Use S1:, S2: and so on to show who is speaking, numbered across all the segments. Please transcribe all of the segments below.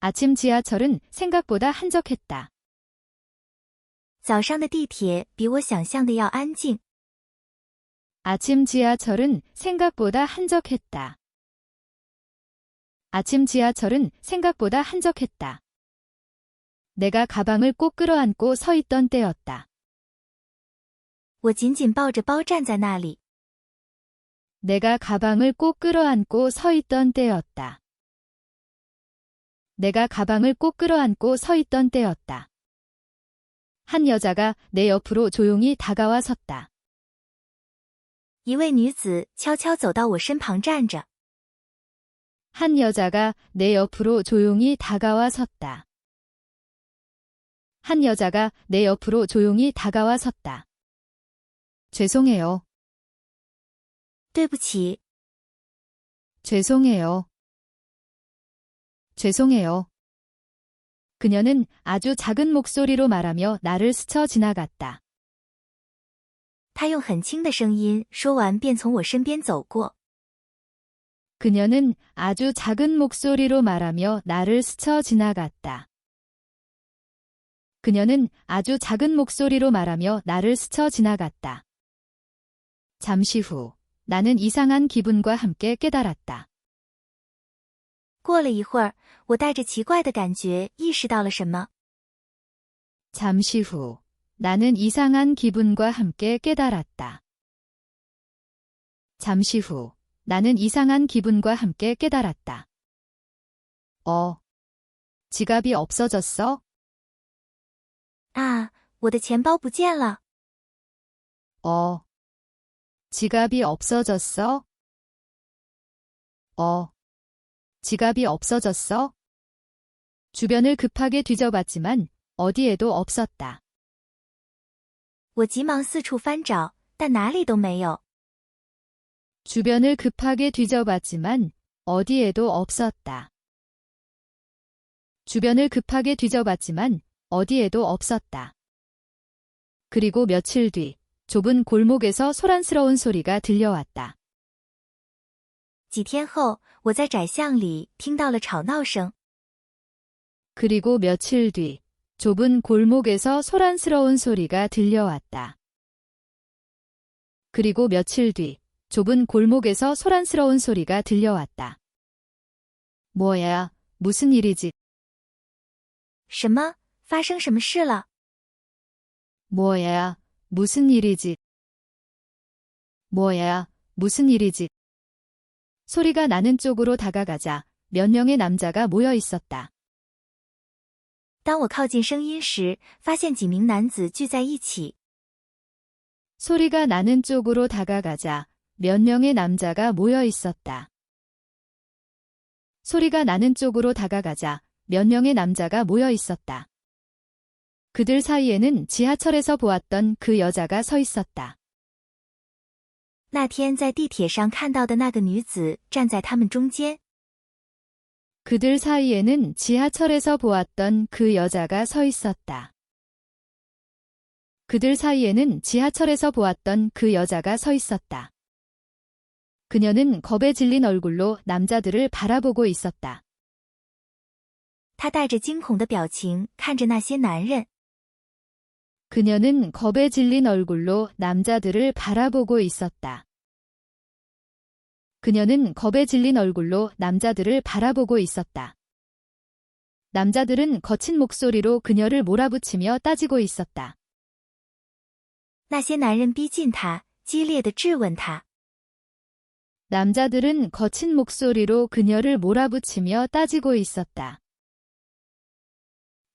S1: 아침 지하철은 생각보다 한적했다.
S2: 早上的地铁比我想象的要安静。
S1: 아침 지하철은 생각보다 한적했다. 아침 지하철은 생각보다 한적했다. 내가 가방을 꼭 끌어안고 서 있던 때였다.
S2: 我紧紧抱着包站在那里。
S1: 내가 가방을 꼭 끌어안고 서 있던 때였다. 내가 가방을 꼭 끌어안고 서 있던 때였다. 한 여자가 내 옆으로 조용히 다가와 섰다.
S2: 一位女子悄悄走到我身旁站着。
S1: 한 여자가 내 옆으로 조용히 다가와 섰다. 한 여자가 내 옆으로 조용히 다가와 섰다. 죄송해요.
S2: 对不起，
S1: 죄송해요. 죄송해요. 그녀는 아주 작은 목소리로 말하며 나를 스쳐 지나갔다.
S2: 她用很轻的声音说完便从我身边走过。
S1: 그녀는 아주 작은 목소리로 말하며 나를 스쳐 지나갔다. 그녀는 아주 작은 목소리로 말하며 나를 스쳐 지나갔다. 잠시 후, 나는 이상한 기분과 함께 깨달았다.
S2: 过了一会儿，我带着奇怪的感觉意识到了什么。
S1: 잠시 후, 나는 이상한 기분과 함께 깨달았다. 잠시 후, 나는 이상한 기분과 함께 깨달았다. 지갑이 없어졌어?
S2: 啊，我的钱包不见了。
S1: 지갑이 없어졌어? 지갑이 없어졌어? 주변을 급하게 뒤져봤지만 어디에도 없었다.
S2: 我急忙四处翻找，但哪里都没有。
S1: 주변을 급하게 뒤져봤지만 어디에도 없었다. 주변을 급하게 뒤져봤지만 어디에도 없었다. 그리고 며칠 뒤 좁은 골목에서 소란스러운 소리가 들려왔다.
S2: 几天后，我在窄巷里听到了吵闹声。
S1: 그리고 며칠 뒤 좁은 골목에서 소란스러운 소리가 들려왔다. 그리고 며칠 뒤 좁은 골목에서 소란스러운 소리가 들려왔다. 뭐야, 무슨 일이지?
S2: 什么？发生什么事了？
S1: 뭐야, 무슨 일이지? 뭐야, 무슨 일이지? 소리가 나는 쪽으로 다가가자 몇 명의 남자가 모여 있었다.
S2: 当我靠近声音时，发现几名男子聚在一起。
S1: 소리가 나는 쪽으로 다가가자 몇 명의 남자가 모여 있었다. 소리가 나는 쪽으로 다가가자 몇 명의 남자가 모여 있었다. 그들 사이에는 지하철에서 보았던 그 여자가 서 있었다.
S2: 那天在地铁上看到的那个女子站在他们中间。
S1: 그들 사이에는 지하철에서 보았던 그 여자가 서 있었다. 그들 사이에는 지하철에서 보았던 그 여자가 서 있었다. 그녀는 겁에 질린 얼굴로 남자들을 바라보고 있었다.
S2: 她带着惊恐的表情看着那些男人。
S1: 그녀는 겁에 질린 얼굴로 남자들을 바라보고 있었다. 그녀는 겁에 질린 얼굴로 남자들을 바라보고 있었다. 남자들은 거친 목소리로 그녀를 몰아붙이며 따지고 있었다.
S2: 那些男人逼近她，激烈地质问她。
S1: 남자들은 거친 목소리로 그녀를 몰아붙이며 따지고 있었다.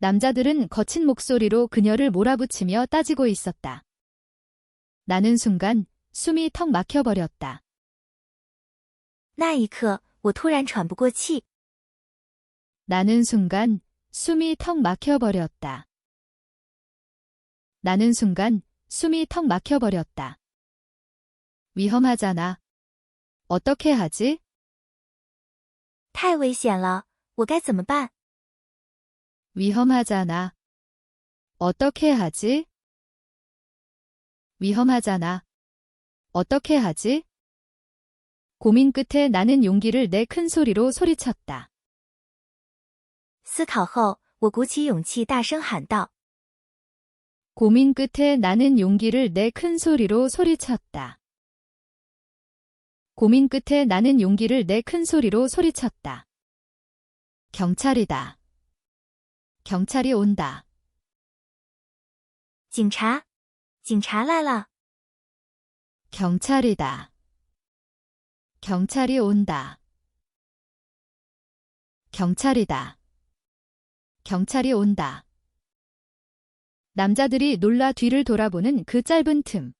S1: 남자들은 거친 목소리로 그녀를 몰아붙이며 따지고 있었다. 나는 순간 숨이 턱 막혀버렸다.
S2: 那一刻，我突然喘不过气。
S1: 나는 순간 숨이 턱 막혀버렸다. 나는 순간 숨이 턱 막혀버렸다. 위험하잖아. 어떻게 하지?
S2: 太危险了，我该怎么办？
S1: 위험하잖아. 어떻게 하지? 위험하잖아. 어떻게 하지? 고민 끝에 나는 용기를 내 큰 소리로 소리쳤다.
S2: 思考后，我鼓起勇气大声喊道。
S1: 고민 끝에 나는 용기를 내 큰 소리로 소리쳤다. 고민 끝에 나는 용기를 내 큰 소리로 소리쳤다. 경찰이다. 경찰이 온다.
S2: 警察，警察来了。
S1: 경찰이다. 경찰이 온다. 경찰이다. 경찰이 온다. 남자들이 놀라 뒤를 돌아보는 그 짧은 틈.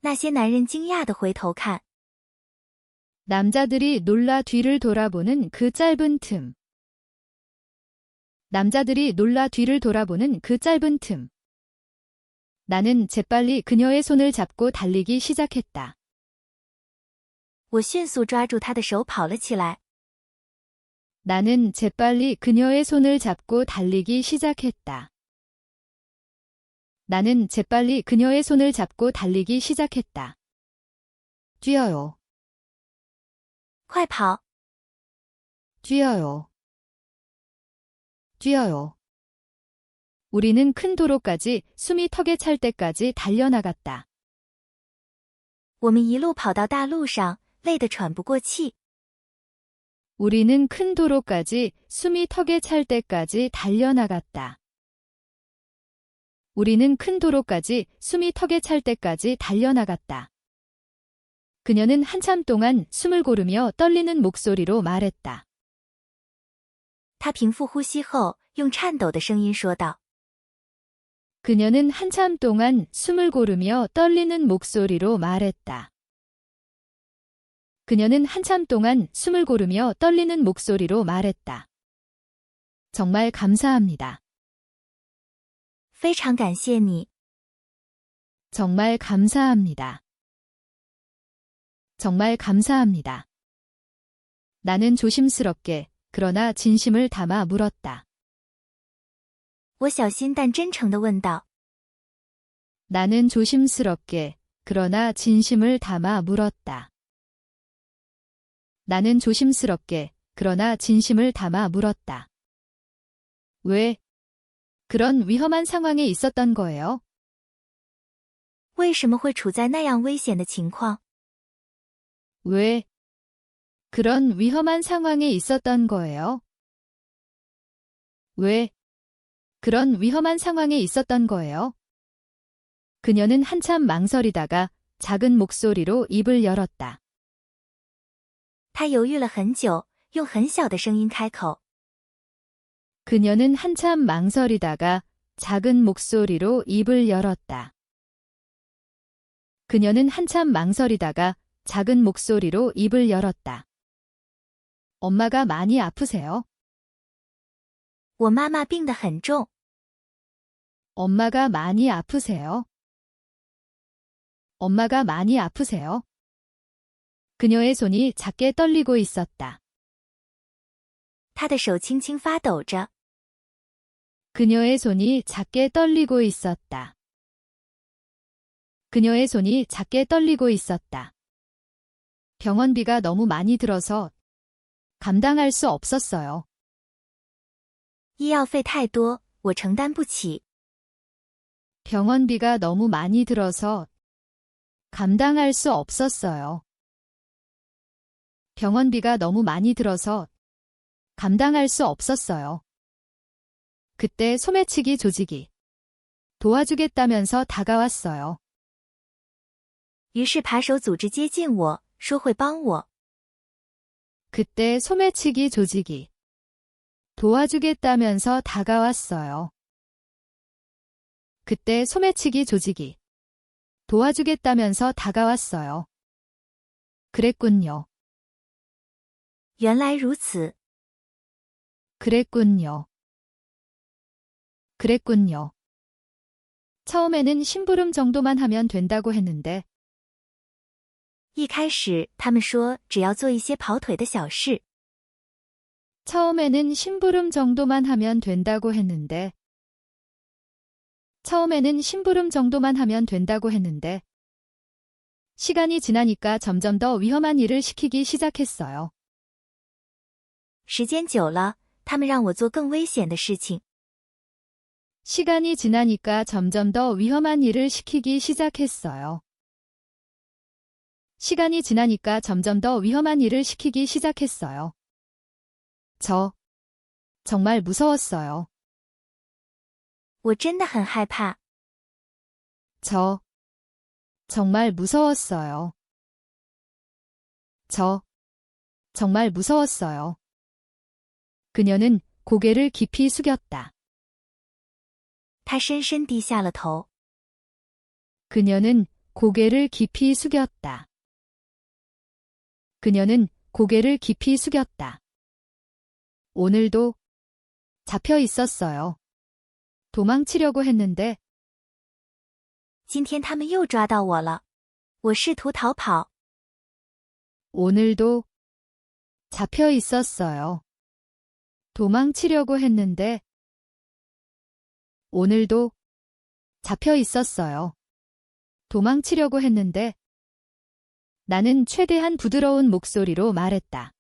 S2: 那些男人惊讶地回头看，
S1: 남자들이 놀라 뒤를 돌아보는 그 짧은 틈. 남자들이 놀라 뒤를 돌아보는 그 짧은 틈. 나는 재빨리 그녀의 손을 잡고 달리기 시작했다.
S2: 我迅速抓住他的手跑了起来。
S1: 나는 재빨리 그녀의 손을 잡고 달리기 시작했다. 나는 재빨리 그녀의 손을 잡고 달리기 시작했다. 뛰어요.
S2: 快跑！
S1: 뛰어요. 뛰어요. 우리는 큰 도로까지 숨이 턱에 찰 때까지 달려나갔다.
S2: 我们一路跑到大路上，累得喘不过气。
S1: 우리는 큰 도로까지 숨이 턱에 찰 때까지 달려나갔다. 우리는 큰 도로까지 숨이 턱에 찰 때까지 달려나갔다. 그녀는 한참 동안 숨을 고르며 떨리는 목소리로 말했다.
S2: 他平复呼吸后，用颤抖的声音说道。
S1: 그녀는 한참 동안 숨을 고르며 떨리는 목소리로 말했다. 그녀는 한참 동안 숨을 고르며 떨리는 목소리로 말했다. 정말 감사합니다.
S2: 非常感谢你，
S1: 정말 감사합니다. 정말 감사합니다. 나는 조심스럽게, 그러나 진심을 담아 물었다.
S2: 我小心但真诚地问道。
S1: 나는 조심스럽게, 그러나 진심을 담아 물었다. 나는 조심스럽게, 그러나 진심을 담아 물었다. 왜? 그런 위험한 상황에 있었던 거예요?
S2: 为什么会处在那样危险的情况？
S1: 왜? 그런 위험한 상황에 있었던 거예요? 왜? 그런 위험한 상황에 있었던 거예요? 그녀는 한참 망설이다가 작은 목소리로 입을 열었다.
S2: 他犹豫了很久，用很小的声音开口。
S1: 그녀는 한참 망설이다가 작은 목소리로 입을 열었다. 그녀는 한참 망설이다가 작은 목소리로 입을 열었다. 엄마가 많이 아프세요?
S2: 我妈妈病得很重，
S1: 엄마가 많이 아프세요? 엄마가 많이 아프세요? 그녀의 손이 작게 떨리고 있었다.
S2: 她的手轻轻发抖着。
S1: 그녀의 손이 작게 떨리고 있었다. 그녀의 손이 작게 떨리고 있었다. 병원비가 너무 많이 들어서 감당할 수 없었어요.
S2: 医药费太多，我承担不起。
S1: 병원비가 너무 많이 들어서 감당할 수 없었어요. 병원비가 너무 많이 들어서 감당할 수 없었어요. 그때 소매치기 조직이 도와주겠다면서 다가왔어요.
S2: 于是扒手组织接近我，说会帮我。
S1: 그때 소매치기 조직이 도와주겠다면서 다가왔어요. 그때 소매치기 조직이 도와주겠다면서 다가왔어요. 그랬군요.
S2: 原来如此，
S1: 그랬군요. 그랬군요. 처음에는 심부름 정도만 하면 된다고 했는데
S2: 一开始他们说只要做一些跑腿的小事，
S1: 처음에는 심부름 정도만 하면 된다고 했는데 처음에는 심부름 정도만 하면 된다고 했는데 시간이 지나니까 점점 더 위험한 일을 시키기 시작했어요.
S2: 时间久了，他们让我做更危险的事情。
S1: 시간이 지나니까 점점 더 위험한 일을 시키기 시작했어요. 시간이 지나니까 점점 더 위험한 일을 시키기 시작했어요. 정말 무서웠어요.
S2: 我真的很害怕。
S1: 정말 무서웠어요. 정말 무서웠어요. 그녀는 고개를 깊이 숙였다.
S2: 他深深低下了头。
S1: 그녀는 고개를 깊이 숙였다. 그녀는 고개를 깊이 숙였다. 오늘도 잡혀 있었어요. 도망치려고 했는데
S2: 今天他们又抓到我了。我试图逃跑。
S1: 오늘도 잡혀 있었어요. 도망치려고 했는데 오늘도 잡혀 있었어요. 도망치려고 했는데 나는 최대한 부드러운 목소리로 말했다.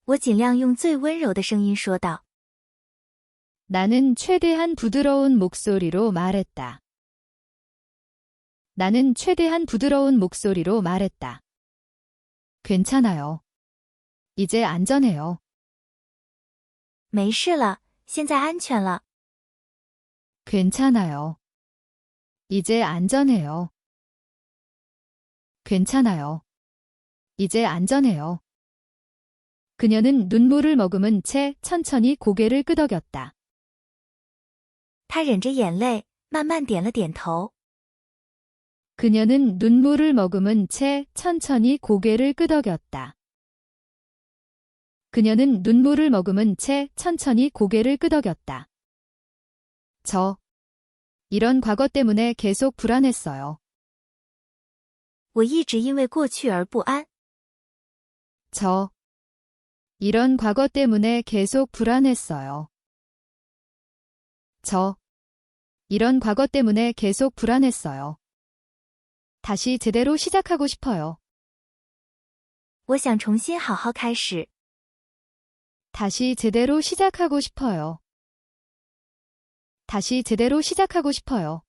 S2: 我尽量用最温柔的声音说道。
S1: 나는 최대한 부드러운 목소리로 말했다. 나는 최대한 부드러운 목소리로 말했다. 괜찮아요. 이제 안전해요.
S2: 没事了，现在安全了。
S1: 괜찮아요. 이제 안전해요. 괜찮아요. 이제 안전해요. 그녀는 눈물을 머금은 채 천천히 고개를 끄덕였다.
S2: 他忍着眼泪，慢慢点了点头。
S1: 그녀는 눈물을 머금은 채 천천히 고개를 끄덕였다. 그녀는 눈물을 머금은 채 천천히 고개를 끄덕였다. 이런 과거 때문에 계속 불안했어요.
S2: 我一直因为过去而不安。
S1: 이런 과거 때문에 계속 불안했어요. 이런 과거 때문에 계속 불안했어요. 다시 제대로 시작하고 싶어요.
S2: 我想重新好好开始。
S1: 다시 제대로 시작하고 싶어요. 다시 제대로 시작하고 싶어요.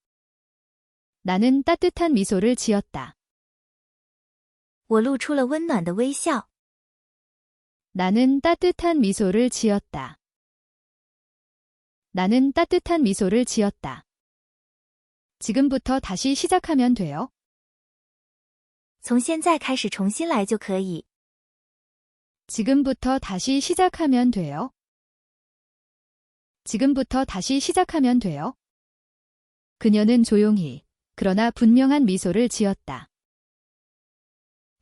S1: 나는 따뜻한 미소를 지었다.
S2: 我露出了温暖的微笑。
S1: 나는 따뜻한 미소를 지었다. 나는 따뜻한 미소를 지었다. 지금부터 다시 시작하면 돼요.
S2: 从现在开始重新来就可以。
S1: 지금부터 다시 시작하면 돼요. 지금부터 다시 시작하면 돼요. 그녀는 조용히, 그러나 분명한 미소를 지었다.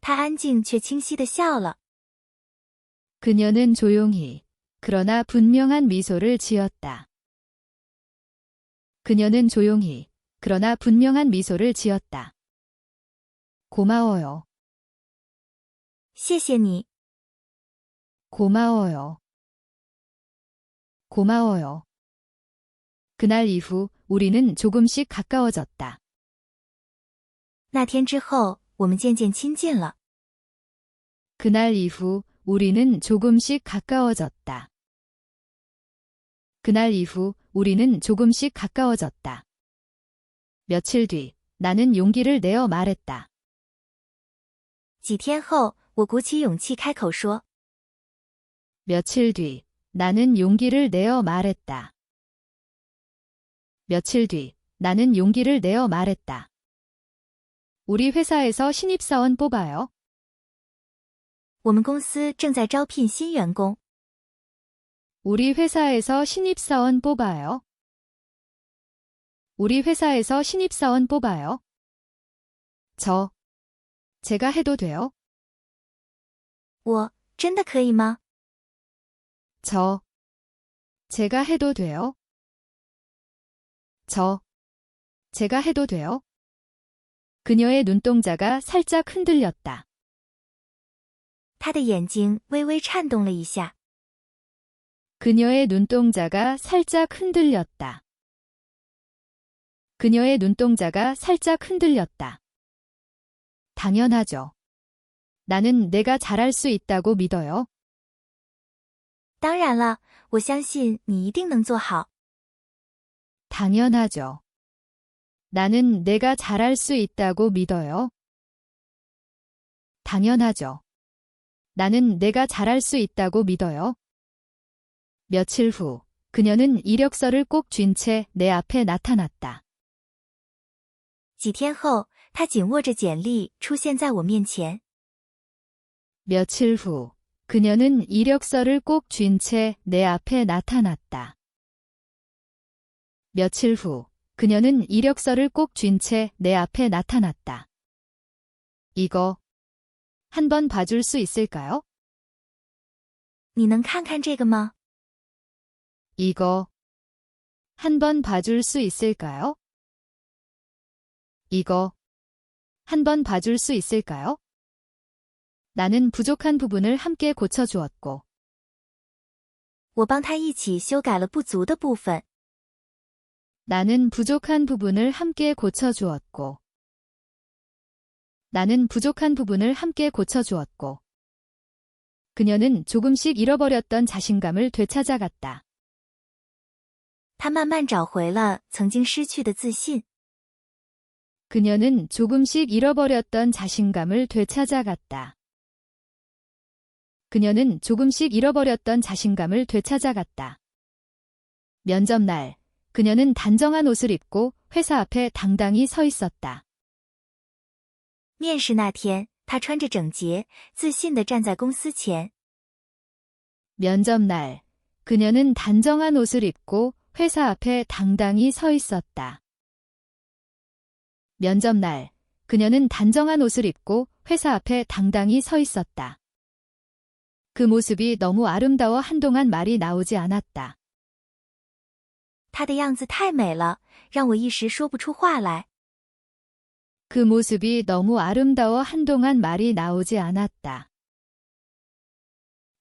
S2: 他安静却清晰地笑了。
S1: 그녀는 조용히, 그러나 분명한 미소를 지었다. 그녀는 조용히, 그러나 분명한 미소를 지었다. 고마워요.
S2: 谢谢你。
S1: 고마워요. 고마워요. 그날 이후 우리는 조금씩 가까워졌다.
S2: 那天之后，我们渐渐亲近了。
S1: 그날 이후 우리는 조금씩 가까워졌다. 그날 이후 우리는 조금씩 가까워졌다. 며칠 뒤 나는 용기를 내어 말했다.
S2: 几天后，我鼓起勇气开口说。
S1: 며칠 뒤 나는 용기를 내어 말했다. 며칠 뒤 나는 용기를 내어 말했다. 우리 회사에서 신입사원 뽑아요.
S2: 我们公司正在招聘新员工。
S1: 우리 회사에서 신입사원 뽑아요. 우리 회사에서 신입사원 뽑아요. 제가 해도 돼요?
S2: 我真的可以吗？
S1: 제가 해도 돼요? 제가 해도 돼요? 그녀의 눈동자가 살짝 흔들렸다.
S2: 他的眼睛微微颤动了一下。
S1: 그녀의 눈동자가 살짝 흔들렸다. 그녀의 눈동자가 살짝 흔들렸다. 당연하죠. 나는 내가 잘할 수 있다고 믿어요.
S2: 当然了，我相信你一定能做好。
S1: 당연하죠. 나는 내가 잘할 수 있다고 믿어요. 당연하죠. 나는 내가 잘할 수 있다고 믿어요. 며칠 후, 그녀는 이력서를 꼭 쥔 채 내 앞에 나타났다.
S2: 几天后，他紧握着简历出现在我面前。
S1: 며칠 후, 그녀는 이력서를 꼭 쥔 채 내 앞에 나타났다. 며칠 후, 그녀는 이력서를 꼭 쥔 채 내 앞에 나타났다. 이거 한번 봐줄 수 있을까요?
S2: 你能看看这个吗？
S1: 이거 한번 봐줄 수 있을까요? 이거 한번 봐줄 수 있을까요? 나는 부족한 부분을 함께 고쳐주었고
S2: 我帮他一起修改了不足的部分。
S1: 나는 부족한 부분을 함께 고쳐주었고 나는 부족한 부분을 함께 고쳐주었고 그녀는 조금씩 잃어버렸던 자신감을 되찾아갔다.
S2: 他慢慢找回了曾经失去的自信。
S1: 그녀는 조금씩 잃어버렸던 자신감을 되찾아갔다. 그녀는 조금씩 잃어버렸던 자신감을 되찾아갔다. 면접날, 그녀는 단정한 옷을 입고 회사 앞에 당당히 서 있었다.
S2: 面试那天，他穿着整洁，自信地站在公司前。
S1: 면접날, 그녀는 단정한 옷을 입고 회사 앞에 당당히 서 있었다. 면접날, 그녀는 단정한 옷을 입고 회사 앞에 당당히 서 있었다. 그 모습이 너무 아름다워 한동안 말이 나오지 않았다.
S2: 他的样子太美了，让我一时说不出话来。
S1: 그 모습이 너무 아름다워 한동안 말이 나오지 않았다.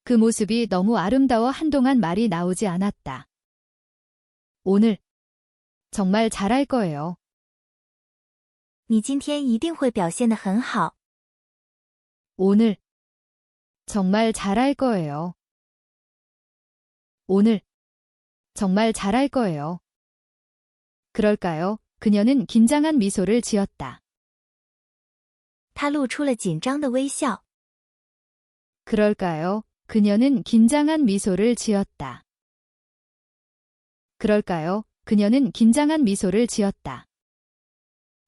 S1: 그 모습이 너무 아름다워 한동안 말이 나오지 않았다. 오늘 정말 잘할 거예요.
S2: 你今天一定会表现得很好。
S1: 오늘 정말 잘할 거예요. 오늘 정말 잘할 거예요. 그럴까요? 그녀는 긴장한 미소를 지었다.
S2: 他露出了紧张的微笑。
S1: 그럴까요? 그녀는 긴장한 미소를 지었다. 그럴까요? 그녀는 긴장한 미소를 지었다.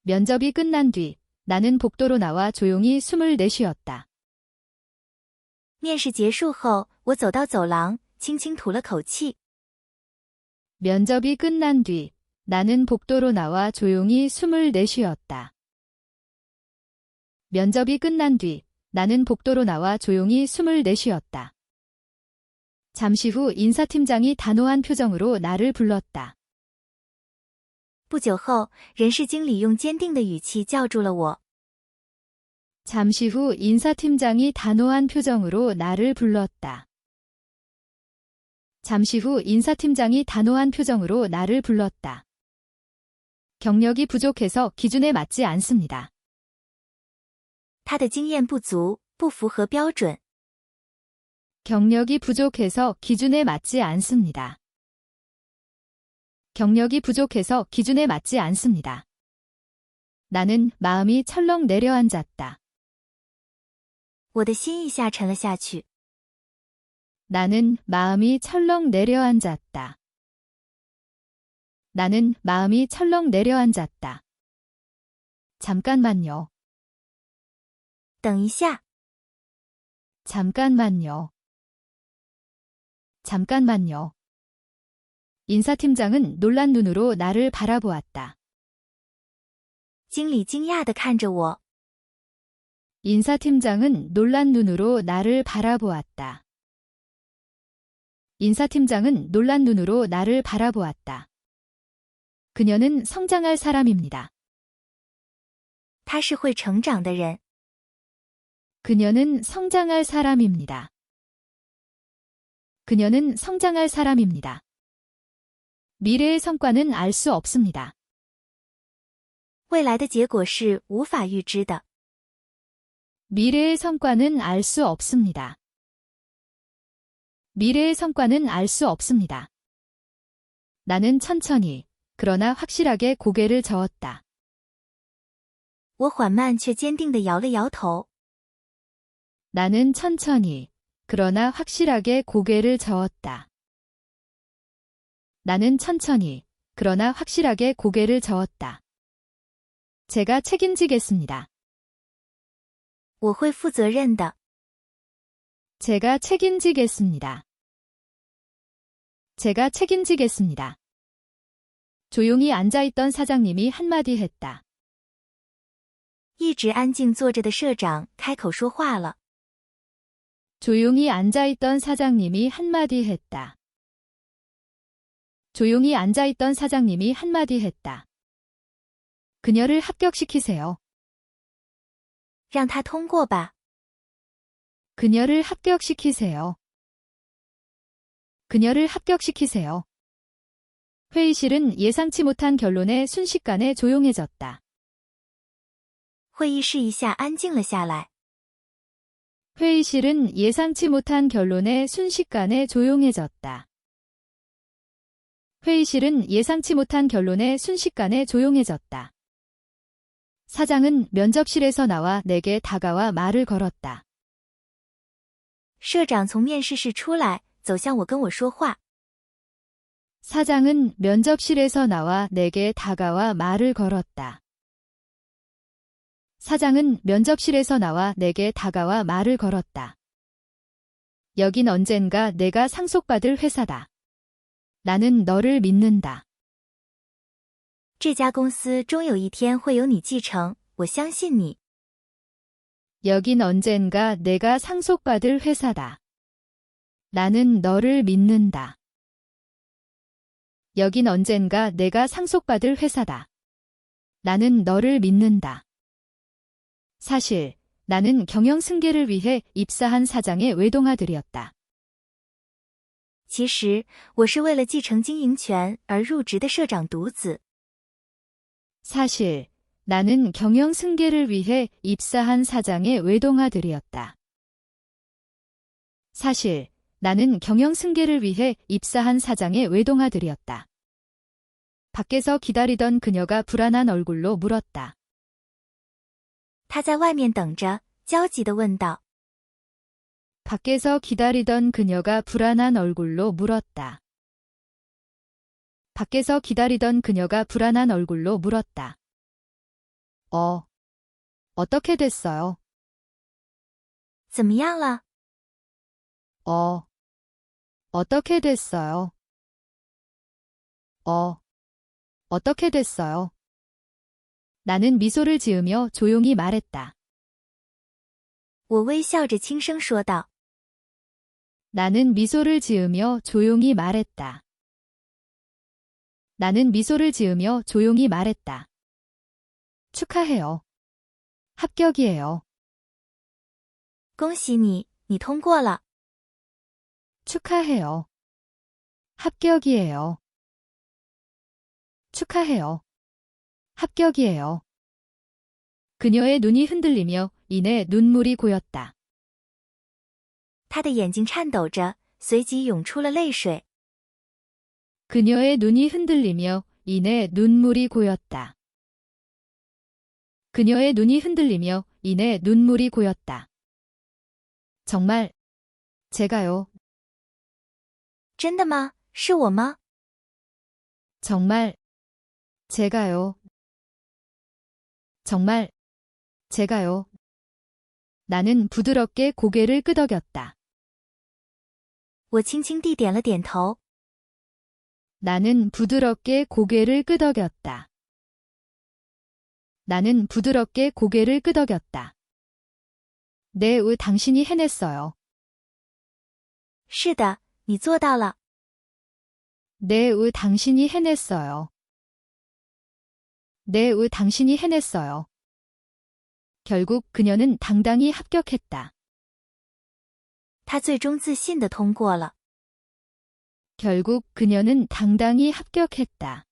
S1: 면접이 끝난 뒤 나는 복도로 나와 조용히 숨을 내쉬었다.
S2: 面试结束后，我走到走廊，轻轻吐了口气。
S1: 면접이 끝난 뒤 나는 복도로 나와 조용히 숨을 내쉬었다. 면접이 끝난 뒤 나는 복도로 나와 조용히 숨을 내쉬었다. 잠시 후 인사팀장이 단호한 표정으로 나를 불렀다.
S2: 不久后，人事经理用坚定的语气叫住了我。
S1: 잠시 후 인사팀장이 단호한 표정으로 나를 불렀다. 잠시 후 인사팀장이 단호한 표정으로 나를 불렀다. 경력이 부족해서 기준에 맞지 않습니다.
S2: 他的经验不足，不符合标准。
S1: 경력이 부족해서 기준에 맞지 않습니다. 경력이 부족해서 기준에 맞지 않습니다. 나는 마음이 철렁 내려앉았다.
S2: 我的心一下沉了下去。
S1: 나는 마음이 철렁 내려앉았다. 나는 마음이 철렁 내려앉았다. 잠깐만요.
S2: 等一下，
S1: 잠깐만요. 잠깐만요. 인사팀장은 놀란 눈으로 나를 바라보았다.
S2: 经理惊讶地看着我。
S1: 인사팀장은 놀란 눈으로 나를 바라보았다. 인사팀장은 놀란 눈으로 나를 바라보았다. 그녀는 성장할 사람입니다.
S2: 他是会成长的人。
S1: 그녀는 성장할 사람입니다. 그녀는 성장할 사람입니다. 미래의 성과는 알 수 없습니다.
S2: 未来的结果是无法预知的。
S1: 미래의 성과는 알 수 없습니다. 미래의 성과는 알 수 없습니다. 나는 천천히, 그러나 확실하게 고개를 저었다.
S2: 我缓慢却坚定地摇了摇头。
S1: 나는 천천히, 그러나 확실하게 고개를 저었다. 나는 천천히, 그러나 확실하게 고개를 저었다. 제가 책임지겠습니다.
S2: 我会负责任的。
S1: 제가 책임지겠습니다. 제가 책임지겠습니다. 조용히 앉아있던 사장님이 한마디 했다.
S2: 一直安静坐着的社长开口说话了。
S1: 조용히 앉아있던 사장님이 한마디 했다. 조용히 앉아있던 사장님이 한마디 했다. 그녀를 합격시키세요.
S2: 让他通过吧。
S1: 그녀를 합격시키세요. 그녀를 합격시키세요. 회의실은 예상치 못한 결론에 순식간에 조용해졌다.
S2: 会议室一下安静了下来。
S1: 회의실은 예상치 못한 결론에 순식간에 조용해졌다. 회의실은 예상치 못한 결론에 순식간에 조용해졌다. 사장은 면접실에서 나와 내게 다가와 말을 걸었다.
S2: 社长从面试室出来，走向我跟我说话。
S1: 사장은 면접실에서 나와 내게 다가와 말을 걸었다. 사장은 면접실에서 나와 내게 다가와 말을 걸었다. 여긴 언젠가 내가 상속받을 회사다. 나는 너를 믿는다.
S2: 这家公司终有一天会由你继承，我相信你。
S1: 여긴 언젠가 내가 상속받을 회사다. 나는 너를 믿는다. 여긴 언젠가 내가 상속받을 회사다. 나는 너를 믿는다. 사실 나는 경영 승계를 위해 입사한 사장의 외동아들이었다.
S2: 其实我是为了继承经营权而入职的社长独子。
S1: 사실 나는 경영 승계를 위해 입사한 사장의 외동아들이었다. 사실 나는 경영 승계를 위해 입사한 사장의 외동아들이었다. 밖에서 기다리던 그녀가 불안한 얼굴로 물었다.
S2: 他在外面等着，焦急地问道。
S1: 밖에서 기다리던 그녀가 불안한 얼굴로 물었다. 밖에서 기다리던 그녀가 불안한 얼굴로 물었다. 어떻게 됐어요?
S2: 怎么样了？
S1: 어떻게 됐어요? 어떻게 됐어요? 나는 미소를 지으며 조용히 말했다.
S2: 我微笑着轻声说道。
S1: 나는 미소를 지으며 조용히 말했다. 나는 미소를 지으며 조용히 말했다. 축하해요. 합격이에요.
S2: 恭喜你，你通过了。
S1: 축하해요. 합격이에요. 축하해요. 합격이에요. 그녀의 눈이 흔들리며 이내 눈물이 고였다.
S2: 他的眼睛颤抖着，随即涌出了泪水。
S1: 그녀의 눈이 흔들리며 이내 눈물이 고였다. 그녀의 눈이 흔들리며 이내 눈물이 고였다. 정말 제가요.
S2: 真的吗？是我吗？
S1: 정말 제가요. 정말 제가요. 나는 부드럽게 고개를 끄덕였다.
S2: 我轻轻地点了点头。
S1: 나는 부드럽게 고개를 끄덕였다. 나는 부드럽게 고개를 끄덕였다. 네, 당신이 해냈어요.
S2: 是的，你做到了。
S1: 네, 당신이 해냈어요. 네, 당신이 해냈어요. 결국 그녀는 당당히 합격했다.
S2: 他最终自信地通过了。
S1: 결국 그녀는 당당히 합격했다.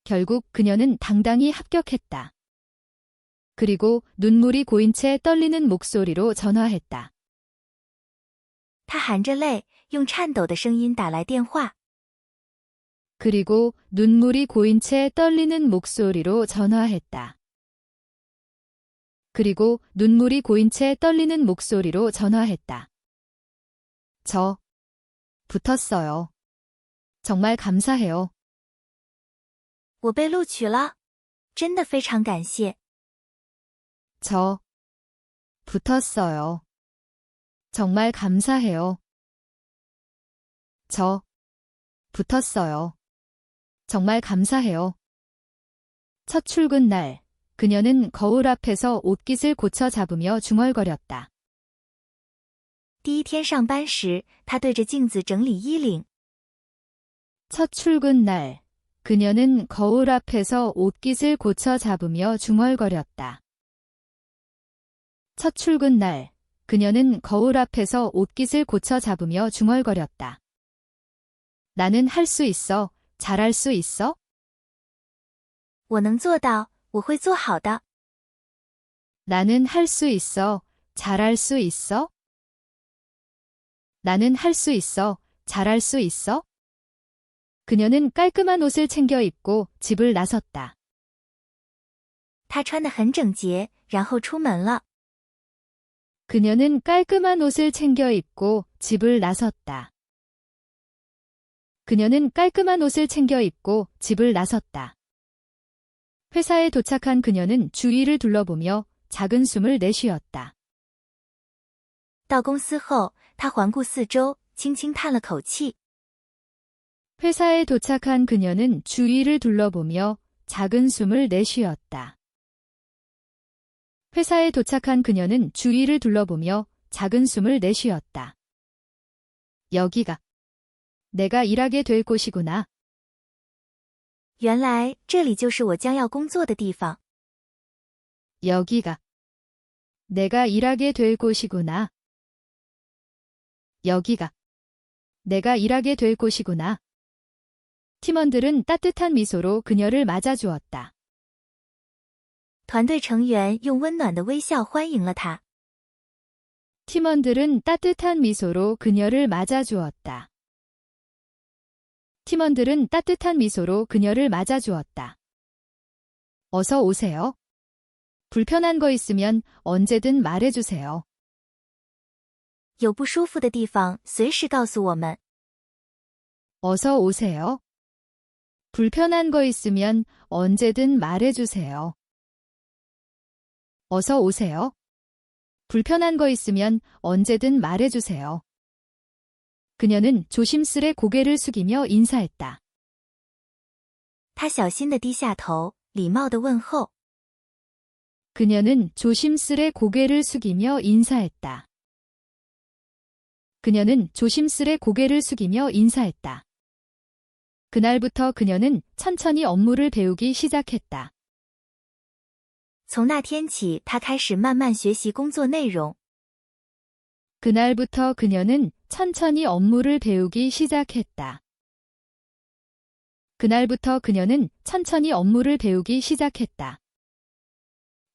S1: 결국 그녀는 당당히 합격했다. 그리고 눈물이 고인 채 떨리는 목소리로 전화했다.
S2: 他含着泪，用颤抖的声音打来电话。
S1: 그리고 눈물이 고인 채 떨리는 목소리로 전화했다. 그리고 눈물이 고인 채 떨리는 목소리로 전화했다. 저 붙었어요. 정말 감사해요.
S2: 我被录取了，真的非常感谢。
S1: 저 붙었어요. 정말 감사해요. 저 붙었어요. 정말 감사해요. 첫 출근 날, 그녀는 거울 앞에서 옷깃을 고쳐 잡으며 중얼거렸다.
S2: 第一天上班时，他对着镜子整理衣领。
S1: 첫 출근 날, 그녀는 거울 앞에서 옷깃을 고쳐 잡으며 중얼거렸다. 첫 출근 날, 그녀는 거울 앞에서 옷깃을 고쳐 잡으며 중얼거렸다. 나는 할 수 있어. 잘할 수 있어?
S2: 我能做到，我会做好的。
S1: 나는 할 수 있어. 잘할 수 있어? 나는 할 수 있어. 잘할 수 있어? 그녀는 깔끔한 옷을 챙겨 입고 집을 나섰다.
S2: 他穿得很整洁，然后出门了。
S1: 그녀는 깔끔한 옷을 챙겨 입고 집을 나섰다. 그녀는 깔끔한 옷을 챙겨 입고 집을 나섰다. 회사에 도착한 그녀는 주위를 둘러보며 작은 숨을 내쉬었다.
S2: 到公司后，他环顾四周，轻轻叹了口气。
S1: 회사에 도착한 그녀는 주위를 둘러보며 작은 숨을 내쉬었다. 회사에 도착한 그녀는 주위를 둘러보며 작은 숨을 내쉬었다. 여기가 내가 일하게 될 곳이구나.
S2: 原来这里就是我将要工作的地方。
S1: 여기가 내가 일하게 될 곳이구나. 여기가 내가 일하게 될 곳이구나. 팀원들은 따뜻한 미소로 그녀를 맞아주었다.
S2: 团队成员用温暖的微笑欢迎了他。
S1: 팀원들은 따뜻한 미소로 그녀를 맞아주었다. 팀원들은 따뜻한 미소로 그녀를 맞아주었다. 어서 오세요. 불편한 거 있으면 언제든 말해주세요.
S2: 有不舒服的地方，随时告诉我们。
S1: 어서 오세요. 불편한 거 있으면 언제든 말해주세요. 어서 오세요. 불편한 거 있으면 언제든 말해주세요. 그녀는 조심스레 고개를 숙이며 인사했다.
S2: 他小心地低下头，礼貌地问候。
S1: 그녀는 조심스레 고개를 숙이며 인사했다. 그녀는 조심스레 고개를 숙이며 인사했다. 그날부터 그녀는 천천히 업무를 배우기 시작했다.
S2: 从那天起，他开始慢慢学习工作内容。
S1: 그날부터 그녀는 천천히 업무를 배우기 시작했다. 그날부터 그녀는 천천히 업무를 배우기 시작했다.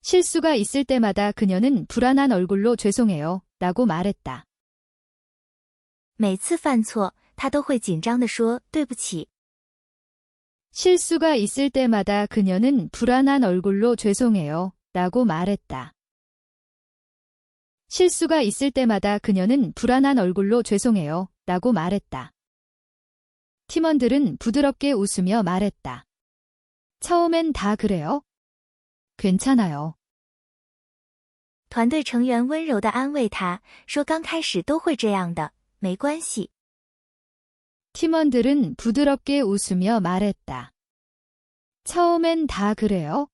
S1: 실수가 있을 때마다 그녀는 불안한 얼굴로 죄송해요 라고 말했다.
S2: 每次犯错，他都会紧张地说对不起。
S1: 실수가 있을 때마다 그녀는 불안한 얼굴로 죄송해요 라고 말했다. 실수가 있을 때마다 그녀는 불안한 얼굴로 죄송해요 라고 말했다. 팀원들은 부드럽게 웃으며 말했다. 처음엔 다 그래요? 괜찮아요.
S2: 团队成员温柔地安慰他，说刚开始都会这样的，没关系。
S1: 팀원들은 부드럽게 웃으며 말했다. 처음엔 다 그래요?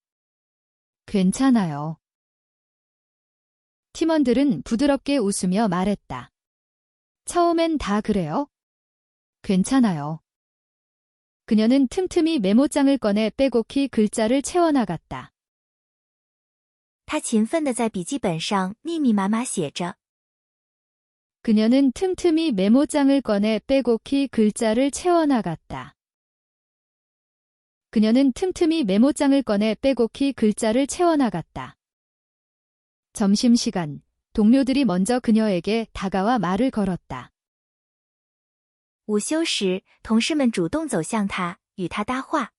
S1: 괜찮아요. 팀원들은 부드럽게 웃으며 말했다. 처음엔 다 그래요? 괜찮아요. 그녀는 틈틈이 메모장을 꺼내 빼곡히 글자를 채워나갔다.
S2: 他勤奋地在笔记本上密密麻麻写着。
S1: 그녀는 틈틈이 메모장을 꺼내 빼곡히 글자를 채워나갔다. 그녀는 틈틈이 메모장을 꺼내 빼곡히 글자를 채워나갔다. 점심시간, 동료들이 먼저 그녀에게 다가와 말을 걸었다.
S2: 午休时，同事们主动走向他，与他搭话。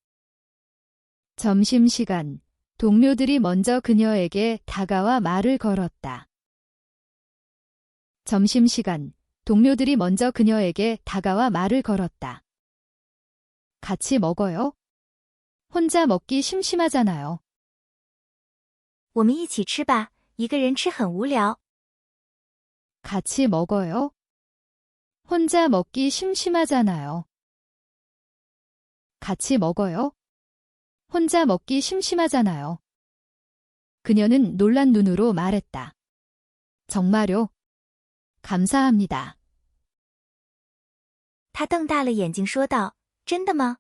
S1: 점심시간, 동료들이 먼저 그녀에게 다가와 말을 걸었다. 점심시간, 동료들이 먼저 그녀에게 다가와 말을 걸었다. 같이 먹어요? 혼자 먹기 심심하잖아요.
S2: 我们一起吃吧，一个人吃很无聊。
S1: 같이 먹어요? 혼자 먹기 심심하잖아요. 같이 먹어요? 혼자 먹기 심심하잖아요. 그녀는 놀란 눈으로 말했다. 정말요? 감사합니다.
S2: 他瞪大了眼睛说道：“真的吗？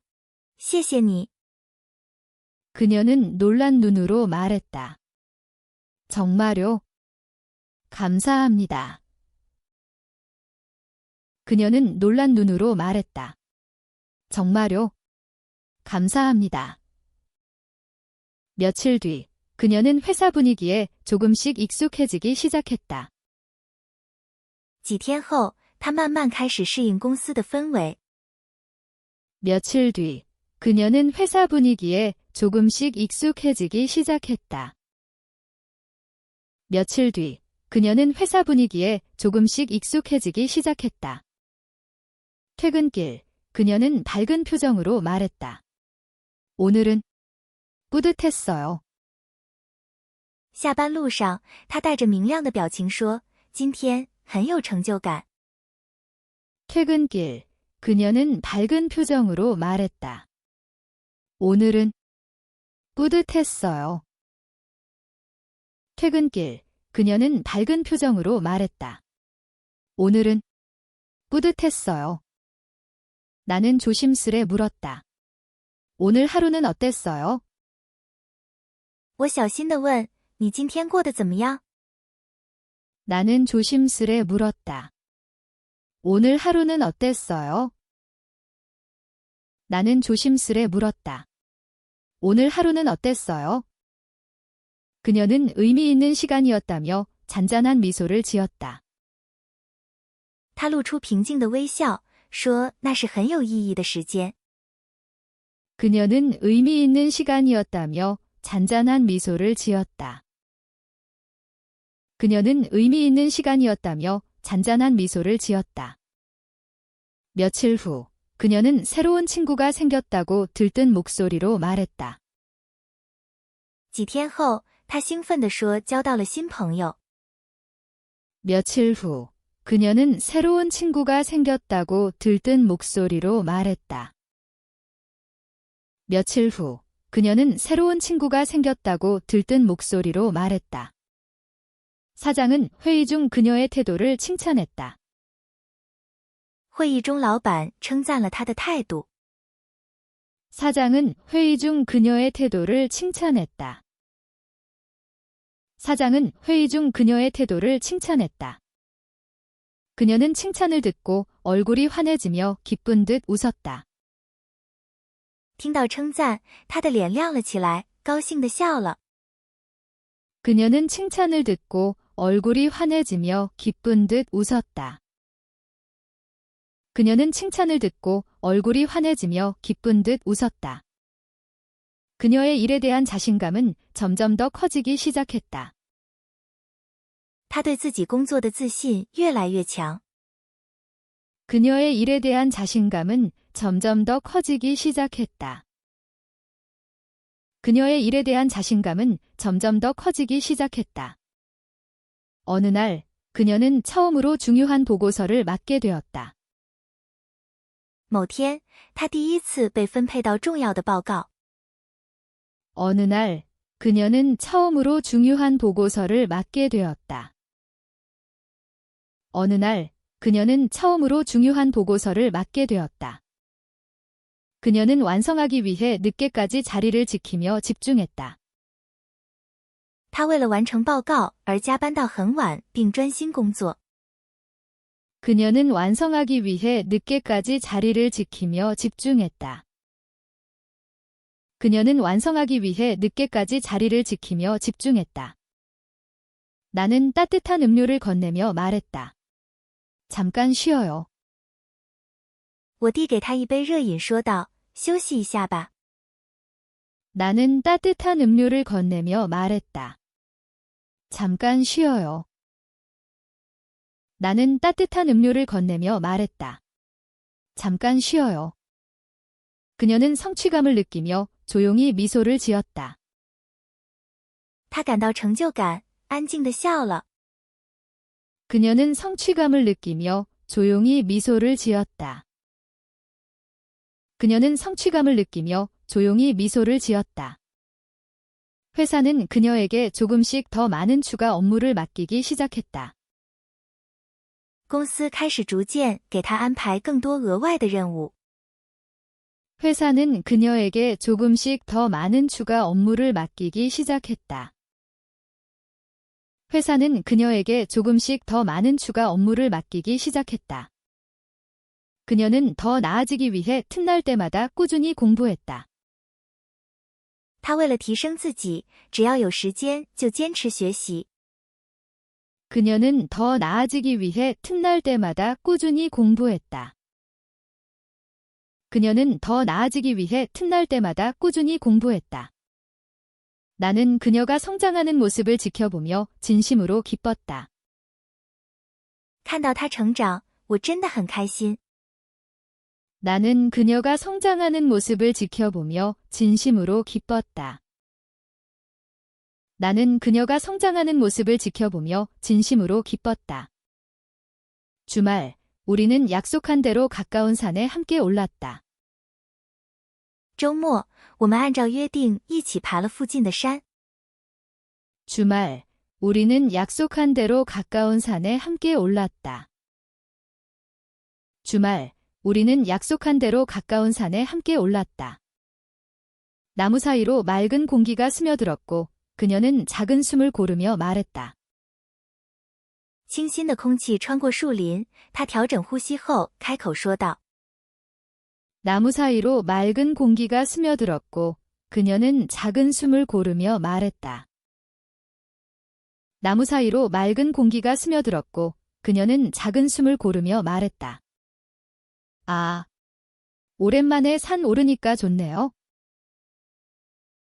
S2: 谢谢你。”
S1: 그녀는 놀란 눈으로 말했다. 정말요? 감사합니다. 그녀는 놀란 눈으로 말했다. 정말요? 감사합니다. 며칠 뒤, 그녀는 회사 분위기에 조금씩 익숙해지기 시작했다.
S2: 几天后，他慢慢开始适应公司的氛围。
S1: 며칠 뒤, 그녀는 회사 분위기에 조금씩 익숙해지기 시작했다. 며칠 뒤, 그녀는 회사 분위기에 조금씩 익숙해지기 시작했다. 퇴근길, 그녀는 밝은 표정으로 말했다. 오늘은 뿌듯했어요.
S2: 下班路上，他带着明亮的表情说：“今天很有成就感。”
S1: 퇴근길, 그녀는 밝은 표정으로 말했다. 오늘은 뿌듯했어요. 퇴근길, 그녀는 밝은 표정으로 말했다. 오늘은 뿌듯했어요. 나는 조심스레 물었다. 오늘 하루는 어땠어요?
S2: 我小心地问：“你今天过得怎么样？”
S1: 나는 조심스레 물었다. 오늘 하루는 어땠어요? 나는 조심스레 물었다. 오늘 하루는 어땠어요? 그녀는 의미 있는 시간이었다며 잔잔한 미소를 지었다.
S2: 他露出平静的微笑，说：“那是很有意义的时间。”
S1: 그녀는 의미 있는 시간이었다며 잔잔한 미소를 지었다. 그녀는 의미 있는 시간이었다며 잔잔한 미소를 지었다. 며칠 후, 그녀는 새로운 친구가 생겼다고 들뜬 목소리로 말했다.
S2: 几天后，他兴奋地说：“交到了新朋友。”
S1: 며칠 후, 그녀는 새로운 친구가 생겼다고 들뜬 목소리로 말했다. 며칠 후, 그녀는 새로운 친구가 생겼다고 들뜬 목소리로 말했다. 사장은 회의 중 그녀의 태도를 칭찬했다.
S2: 会议中，老板称赞了他的态度。
S1: 사장은 회의 중 그녀의 태도를 칭찬했다. 사장은 회의 중 그녀의 태도를 칭찬했다. 그녀는 칭찬을 듣고 얼굴이 환해지며 기쁜 듯 웃었다.
S2: 听到称赞，他的脸亮了起来，高兴地笑了。
S1: 그녀는 칭찬을 듣고 얼굴이 환해지며 기쁜 듯 웃었다. 그녀는 칭찬을 듣고 얼굴이 환해지며 기쁜 듯 웃었다. 그녀의 일에 대한 자신감은 점점 더 커지기 시작했다.
S2: 他对自己工作的自信越来越强。
S1: 그녀의 일에 대한 자신감은 점점 더 커지기 시작했다. 그녀의 일에 대한 자신감은 점점 더 커지기 시작했다. 어느 날, 그녀는 처음으로 중요한 보고서를 맡게 되었다.
S2: 某天，他第一次被分配到重要的报告。
S1: 어느 날, 그녀는 처음으로 중요한 보고서를 맡게 되었다. 어느 날, 그녀는 처음으로 중요한 보고서를 맡게 되었다. 그녀는 완성하기 위해 늦게까지 자리를 지키며 집중했다.
S2: 他为了完成报告而加班到很晚，并专心工作。
S1: 그녀는 완성하기 위해 늦게까지 자리를 지키며 집중했다. 그녀는 완성하기 위해 늦게까지 자리를 지키며 집중했다. 나는 따뜻한 음료를 건네며 말했다. 잠깐 쉬어요.
S2: 我递给他一杯热饮，说道：“休息一下吧。”
S1: 나는 따뜻한 음료를 건네며 말했다. 잠깐 쉬어요. 나는 따뜻한 음료를 건네며 말했다. 잠깐 쉬어요. 그녀는 성취감을 느끼며 조용히 미소를 지었다.
S2: 他感到成就感，安静地笑了。
S1: 그녀는 성취감을 느끼며 조용히 미소를 지었다. 그녀는 성취감을 느끼며 조용히 미소를 지었다. 회사는 그녀에게 조금씩 더 많은 추가 업무를 맡기기 시작했다.
S2: 公司开始逐渐给他安排更多额外的任务。
S1: 회사는 그녀에게 조금씩 더 많은 추가 업무를 맡기기 시작했다. 회사는 그녀에게 조금씩 더 많은 추가 업무를 맡기기 시작했다. 그녀는 더 나아지기 위해 틈날 때마다 꾸준히 공부했다.
S2: 他为了提升自己，只要有时间就坚持学习。
S1: 그녀는 더 나아지기 위해 틈날 때마다 꾸준히 공부했다. 그녀는 더 나아지기 위해 틈날 때마다 꾸준히 공부했다. 나는 그녀가 성장하는 모습을 지켜보며 진심으로 기뻤다.
S2: 看到他成长，我真的很开心。
S1: 나는 그녀가 성장하는 모습을 지켜보며 진심으로 기뻤다. 나는 그녀가 성장하는 모습을 지켜보며 진심으로 기뻤다. 주말, 우리는 약속한 대로 가까운 산에 함께 올랐다.
S2: 周末，我们按照约定一起爬了附近的山。
S1: 주말, 우리는 약속한 대로 가까운 산에 함께 올랐다. 주말, 우리는 약속한 대로 가까운 산에 함께 올랐다. 나무 사이로 맑은 공기가 스며들었고 그녀는 작은 숨을 고르며 말했다.
S2: 清新的空气穿过树林，他调整呼吸后开口说道。
S1: 나무 사이로 맑은 공기가 스며들었고 그녀는 작은 숨을 고르며 말했다. 나무 사이로 맑은 공기가 스며들었고 그녀는 작은 숨을 고르며 말했다. 아, 오랜만에 산 오르니까 좋네요.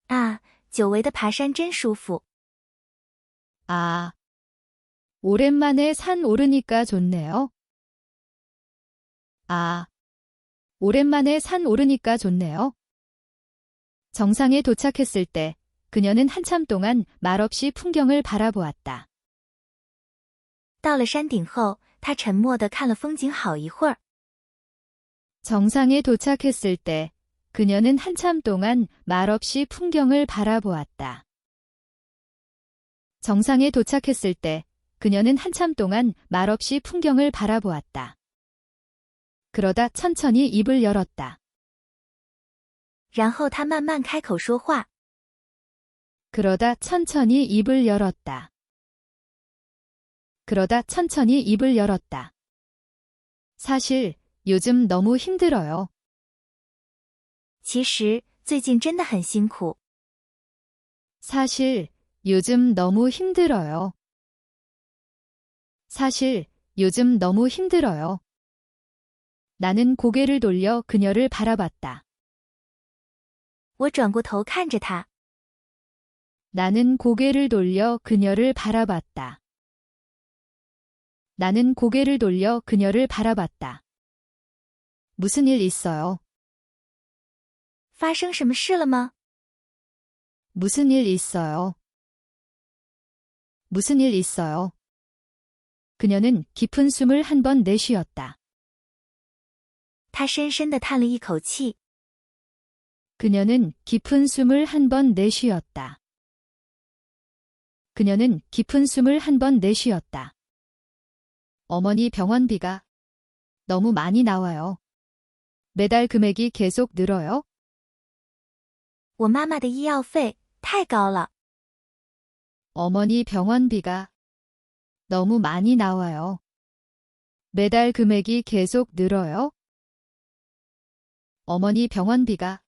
S2: 啊，久违的爬山真舒服。
S1: 아, 오랜만에 산 오르니까 좋네요. 아, 오랜만에 산 오르니까 좋네요. 정상에 도착했을 때 그녀는 한참 동안 말없이 풍경을 바라보았다.
S2: 到了山顶后，他沉默地看了风景好一会儿。
S1: 정상에 도착했을 때 그녀는 한참 동안 말없이 풍경을 바라보았다. 정상에 도착했을 때 그녀는 한참 동안 말없이 풍경을 바라보았다. 그러다 천천히 입을 열었다.
S2: 然后他慢慢开口说话。
S1: 그러다 천천히 입을 열었다. 그러다 천천히 입을 열었다. 사실 요즘 너무 힘들어요.
S2: 其实最近真的很辛苦。
S1: 사실 요즘 너무 힘들어요. 사실 요즘 너무 힘들어요. 나는 고개를 돌려 그녀를 바라봤다.
S2: 我转过头看着他。
S1: 나는 고개를 돌려 그녀를 바라봤다. 나는 고개를 돌려 그녀를 바라봤다. 무슨 일 있어요?
S2: 发生什么事了吗？
S1: 무슨 일 있어요? 무슨 일 있어요? 그녀는 깊은 숨을 한 번 내쉬었다.
S2: 他深深地叹了一口气。
S1: 그녀는 깊은 숨을 한 번 내쉬었다. 그녀는 깊은 숨을 한 번 내쉬었다. 어머니 병원비가 너무 많이 나와요. 매달 금액이 계속 늘어요?
S2: 我妈妈的医药费太高了。
S1: 어머니 병원비가 너무 많이 나와요. 매달 금액이 계속 늘어요? 어머니 병원비가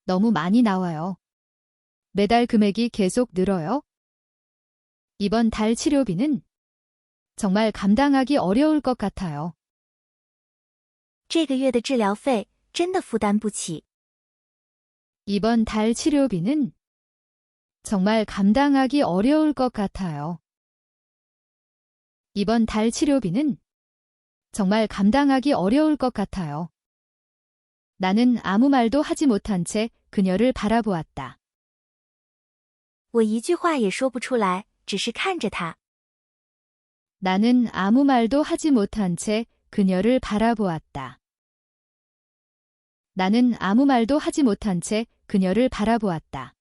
S1: 너무 많이 나와요. 매달 금액이 계속 늘어요? 이번 달 치료비는 정말 감당하기 어려울 것 같아요.
S2: 这个月的治疗费真的负担不起。
S1: 이번 달 치료비는 정말 감당하기 어려울 것 같아요. 이번 달 치료비는 정말 감당하기 어려울 것 같아요. 나는 아무 말도 하지 못한 채 그녀를 바라보았다.
S2: 我一句话也说不出来，只是看着他。
S1: 나는 아무 말도 하지 못한 채 그녀를 바라보았다. 나는 아무 말도 하지 못한 채 그녀를 바라보았다.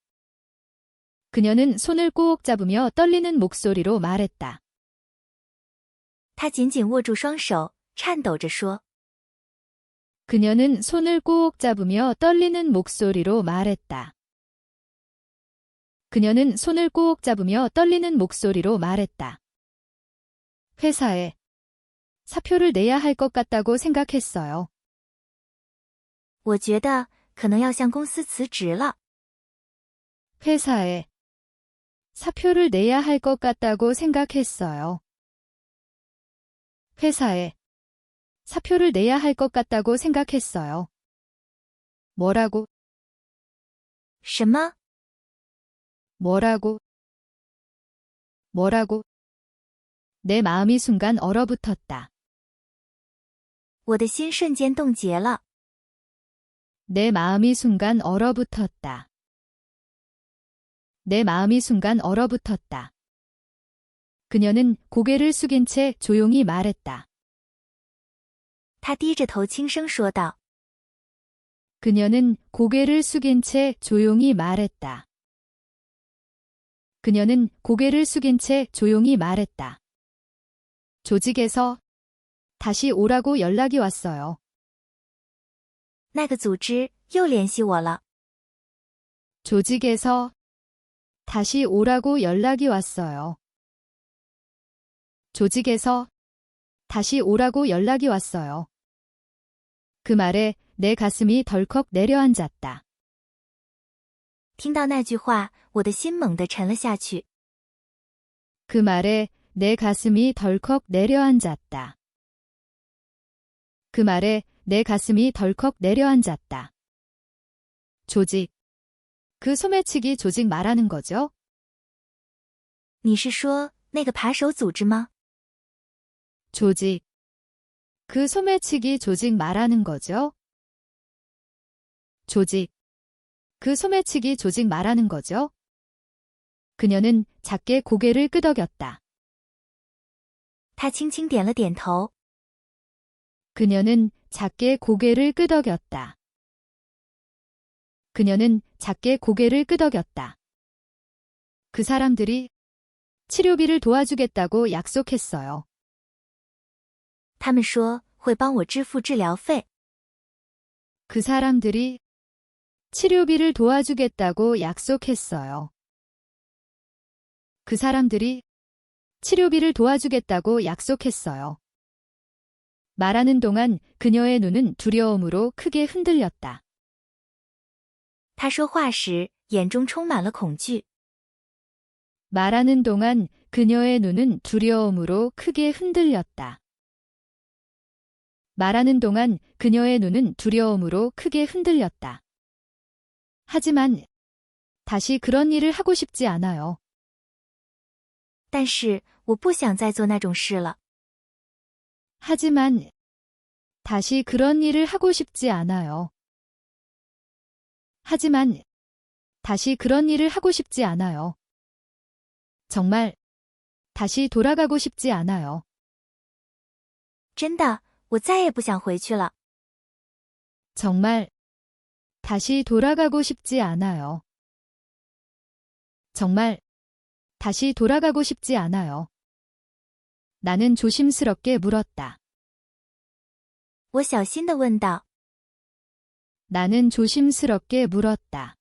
S1: 그녀는 손을 꼭 잡으며 떨리는 목소리로 말했다.
S2: 他紧紧握住双手，颤抖着说。
S1: 그녀는 손을 꼭 잡으며 떨리는 목소리로 말했다. 그녀는 손을 꼭 잡으며 떨리는 목소리로 말했다. 회사에 사표를 내야 할 것 같다고 생각했어요.
S2: 我觉得可能要向公司辞职了。
S1: 회사에 사표를 내야 할 것 같다고 생각했어요. 회사에 사표를 내야 할 것 같다고 생각했어요. 뭐라고?
S2: 什么？
S1: 뭐라고? 뭐라고? 내 마음이 순간 얼어붙었다.
S2: 我的心瞬间冻结了。
S1: 내 마음이 순간 얼어붙었다. 내 마음이 순간 얼어붙었다. 그녀는 고개를 숙인 채 조용히 말했다.
S2: 他低着头轻声说道。
S1: 그녀는 고개를 숙인 채 조용히 말했다. 그녀는 고개를 숙인 채 조용히 말했다. 조직에서 다시 오라고 연락이 왔어요.
S2: 那个组织又联系我了。
S1: 조직에서 다시 오라고 연락이 왔어요. 조직에서 다시 오라고 연락이 왔어요. 그 말에 내 가슴이 덜컥 내려앉았다.
S2: 听到那句话，我的心猛地沉了下去。
S1: 그 말에 내 가슴이 덜컥 내려앉았다. 그 말에 내 가슴이 덜컥 내려앉았다. 조직. 그 소매치기 조직 말하는 거죠?
S2: 你是说那个扒手组织吗？
S1: 조직. 그 소매치기 조직 말하는 거죠? 조직. 그 소매치기 조직 말하는 거죠? 그녀는 작게 고개를 끄덕였다.
S2: 他轻轻点了点头。
S1: 그녀는 작게 고개를 끄덕였다. 그녀는 작게 고개를 끄덕였다. 그 사람들이 치료비를 도와주겠다고 약속했어요.
S2: 他们说会帮我支付治疗费。
S1: 그 사람들이 치료비를 도와주겠다고 약속했어요. 그 사람들이 치료비를 도와주겠다고 약속했어요. 말하는 동안 그녀의 눈은 두려움으로 크게 흔들렸다.
S2: 他说话时，眼中充满了恐惧。
S1: 말하는 동안 그녀의 눈은 두려움으로 크게 흔들렸다. 말하는 동안 그녀의 눈은 두려움으로 크게 흔들렸다. 하지만 다시 그런 일을 하고 싶지 않아요.
S2: 但是我不想再做那种事了。
S1: 하지만 다시 그런 일을 하고 싶지 않아요. 하지만 다시 그런 일을 하고 싶지 않아요. 정말 다시 돌아가고 싶지 않아요.
S2: 真的，我再也不想回去了。
S1: 정말 다시 돌아가고 싶지 않아요. 정말 다시 돌아가고 싶지 않아요. 나는 조심스럽게 물었다.
S2: 我小心地问道。
S1: 나는 조심스럽게 물었다.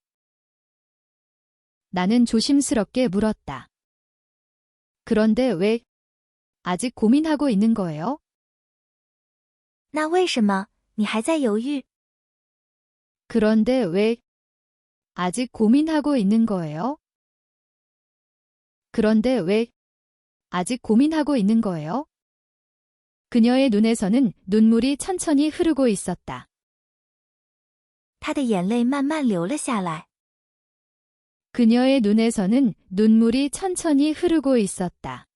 S1: 나는 조심스럽게 물었다. 그런데 왜 아직 고민하고 있는 거예요?
S2: 那为什么你还在犹豫？
S1: 그런데 왜 아직 고민하고 있는 거예요? 그런데 왜 아직 고민하고 있는 거예요? 그녀의 눈에서는 눈물이 천천히 흐르고 있었다.
S2: 他的眼泪慢慢流了下来。
S1: 그녀의 눈에서는 눈물이 천천히 흐르고 있었다.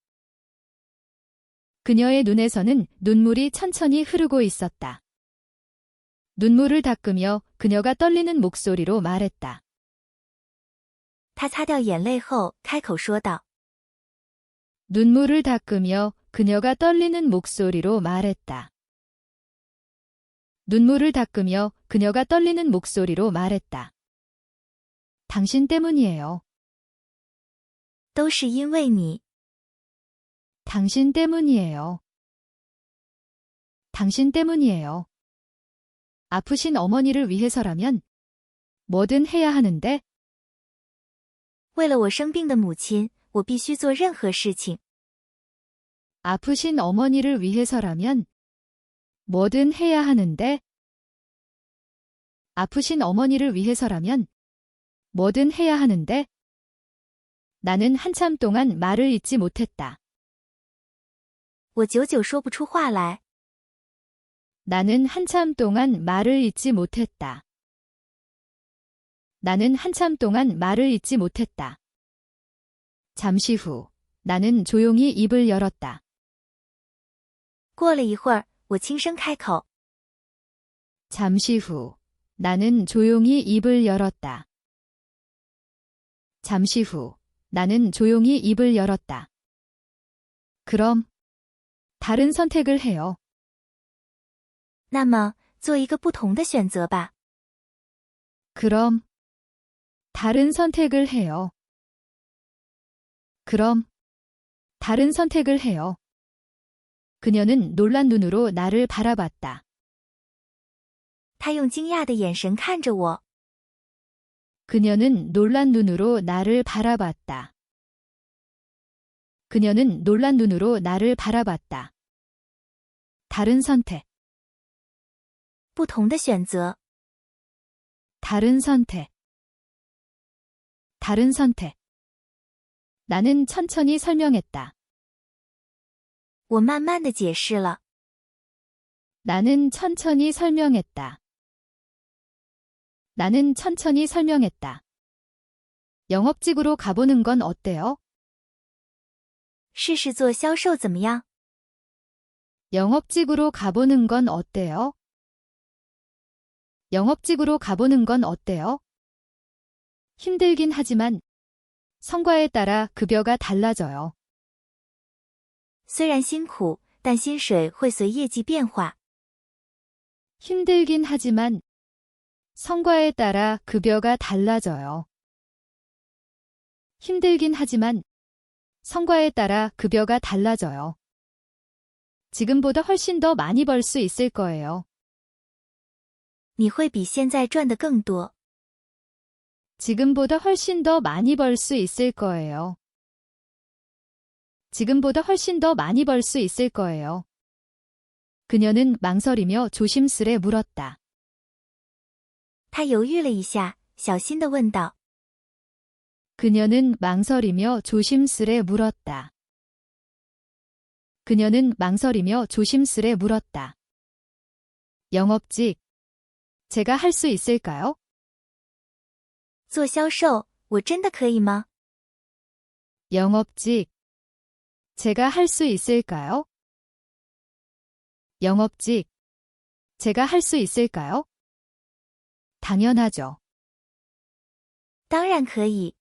S1: 그녀의 눈에서는 눈물이 천천히 흐르고 있었다. 눈물을 닦으며 그녀가 떨리는 목소리로 말했다.
S2: 他擦掉眼泪后，开口说道。
S1: 눈물을 닦으며 그녀가 떨리는 목소리로 말했다. 눈물을 닦으며 그녀가 떨리는 목소리로 말했다. 당신 때문이에요.
S2: 都是因为你。
S1: 당신 때문이에요. 당신 때문이에요. 아프신 어머니를 위해서라면 뭐든 해야 하는데
S2: 为了我生病的母亲，我必须做任何事情。
S1: 아프신 어머니를 위해서라면 뭐든 해야 하는데 아프신 어머니를 위해서라면 뭐든 해야 하는데 나는 한참 동안 말을 잇지 못했다.
S2: 我久久说不出话来。
S1: 나는 한참 동안 말을 잇지 못했다. 나는 한참 동안 말을 잇지 못했다. 잠시 후 나는 조용히 입을 열었다.
S2: 过了一会儿，我轻声开口。
S1: 잠시 후 나는 조용히 입을 열었다. 잠시 후 나는 조용히 입을 열었다. 그럼 다른 선택을 해요.
S2: 那么，做一个不同的选择吧。
S1: 그럼 다른 선택을 해요. 그럼 다른 선택을 해요. 그녀는 놀란 눈으로 나를 바라봤다.
S2: 他用惊讶的眼神看着我。
S1: 그녀는 놀란 눈으로 나를 바라봤다. 그녀는 놀란 눈으로 나를 바라봤다. 다른 선택.
S2: 不同的选择。
S1: 다른 선택. 다른 선택. 나는 천천히 설명했다.
S2: 我慢慢的解释了。
S1: 나는 천천히 설명했다. 나는 천천히 설명했다. 영업직으로 가보는 건 어때요?
S2: 试试做销售怎么样？
S1: 영업직으로 가보는 건 어때요? 영업직으로 가보는 건 어때요? 힘들긴 하지만 성과에 따라 급여가 달라져요.
S2: 虽然辛苦，但薪水会随业绩变化。
S1: 힘들긴 하지만 성과에 따라 급여가 달라져요. 힘들긴 하지만 성과에 따라 급여가 달라져요. 지금보다 훨씬 더 많이 벌 수 있을 거예요.
S2: 你会比现在赚得更多。
S1: 지금보다 훨씬 더 많이 벌 수 있을 거예요. 지금보다 훨씬 더 많이 벌 수 있을 거예요. 그녀는 망설이며 조심스레 물었다.
S2: 他犹豫了一下，小心地问道。
S1: 그녀는 망설이며 조심스레 물었다. 그녀는 망설이며 조심스레 물었다. 영업직, 제가 할 수 있을까요?
S2: 做销售，我真的可以吗？
S1: 영업직, 제가 할 수 있을까요? 영업직, 제가 할 수 있을까요? 당연하죠.
S2: 当然可以。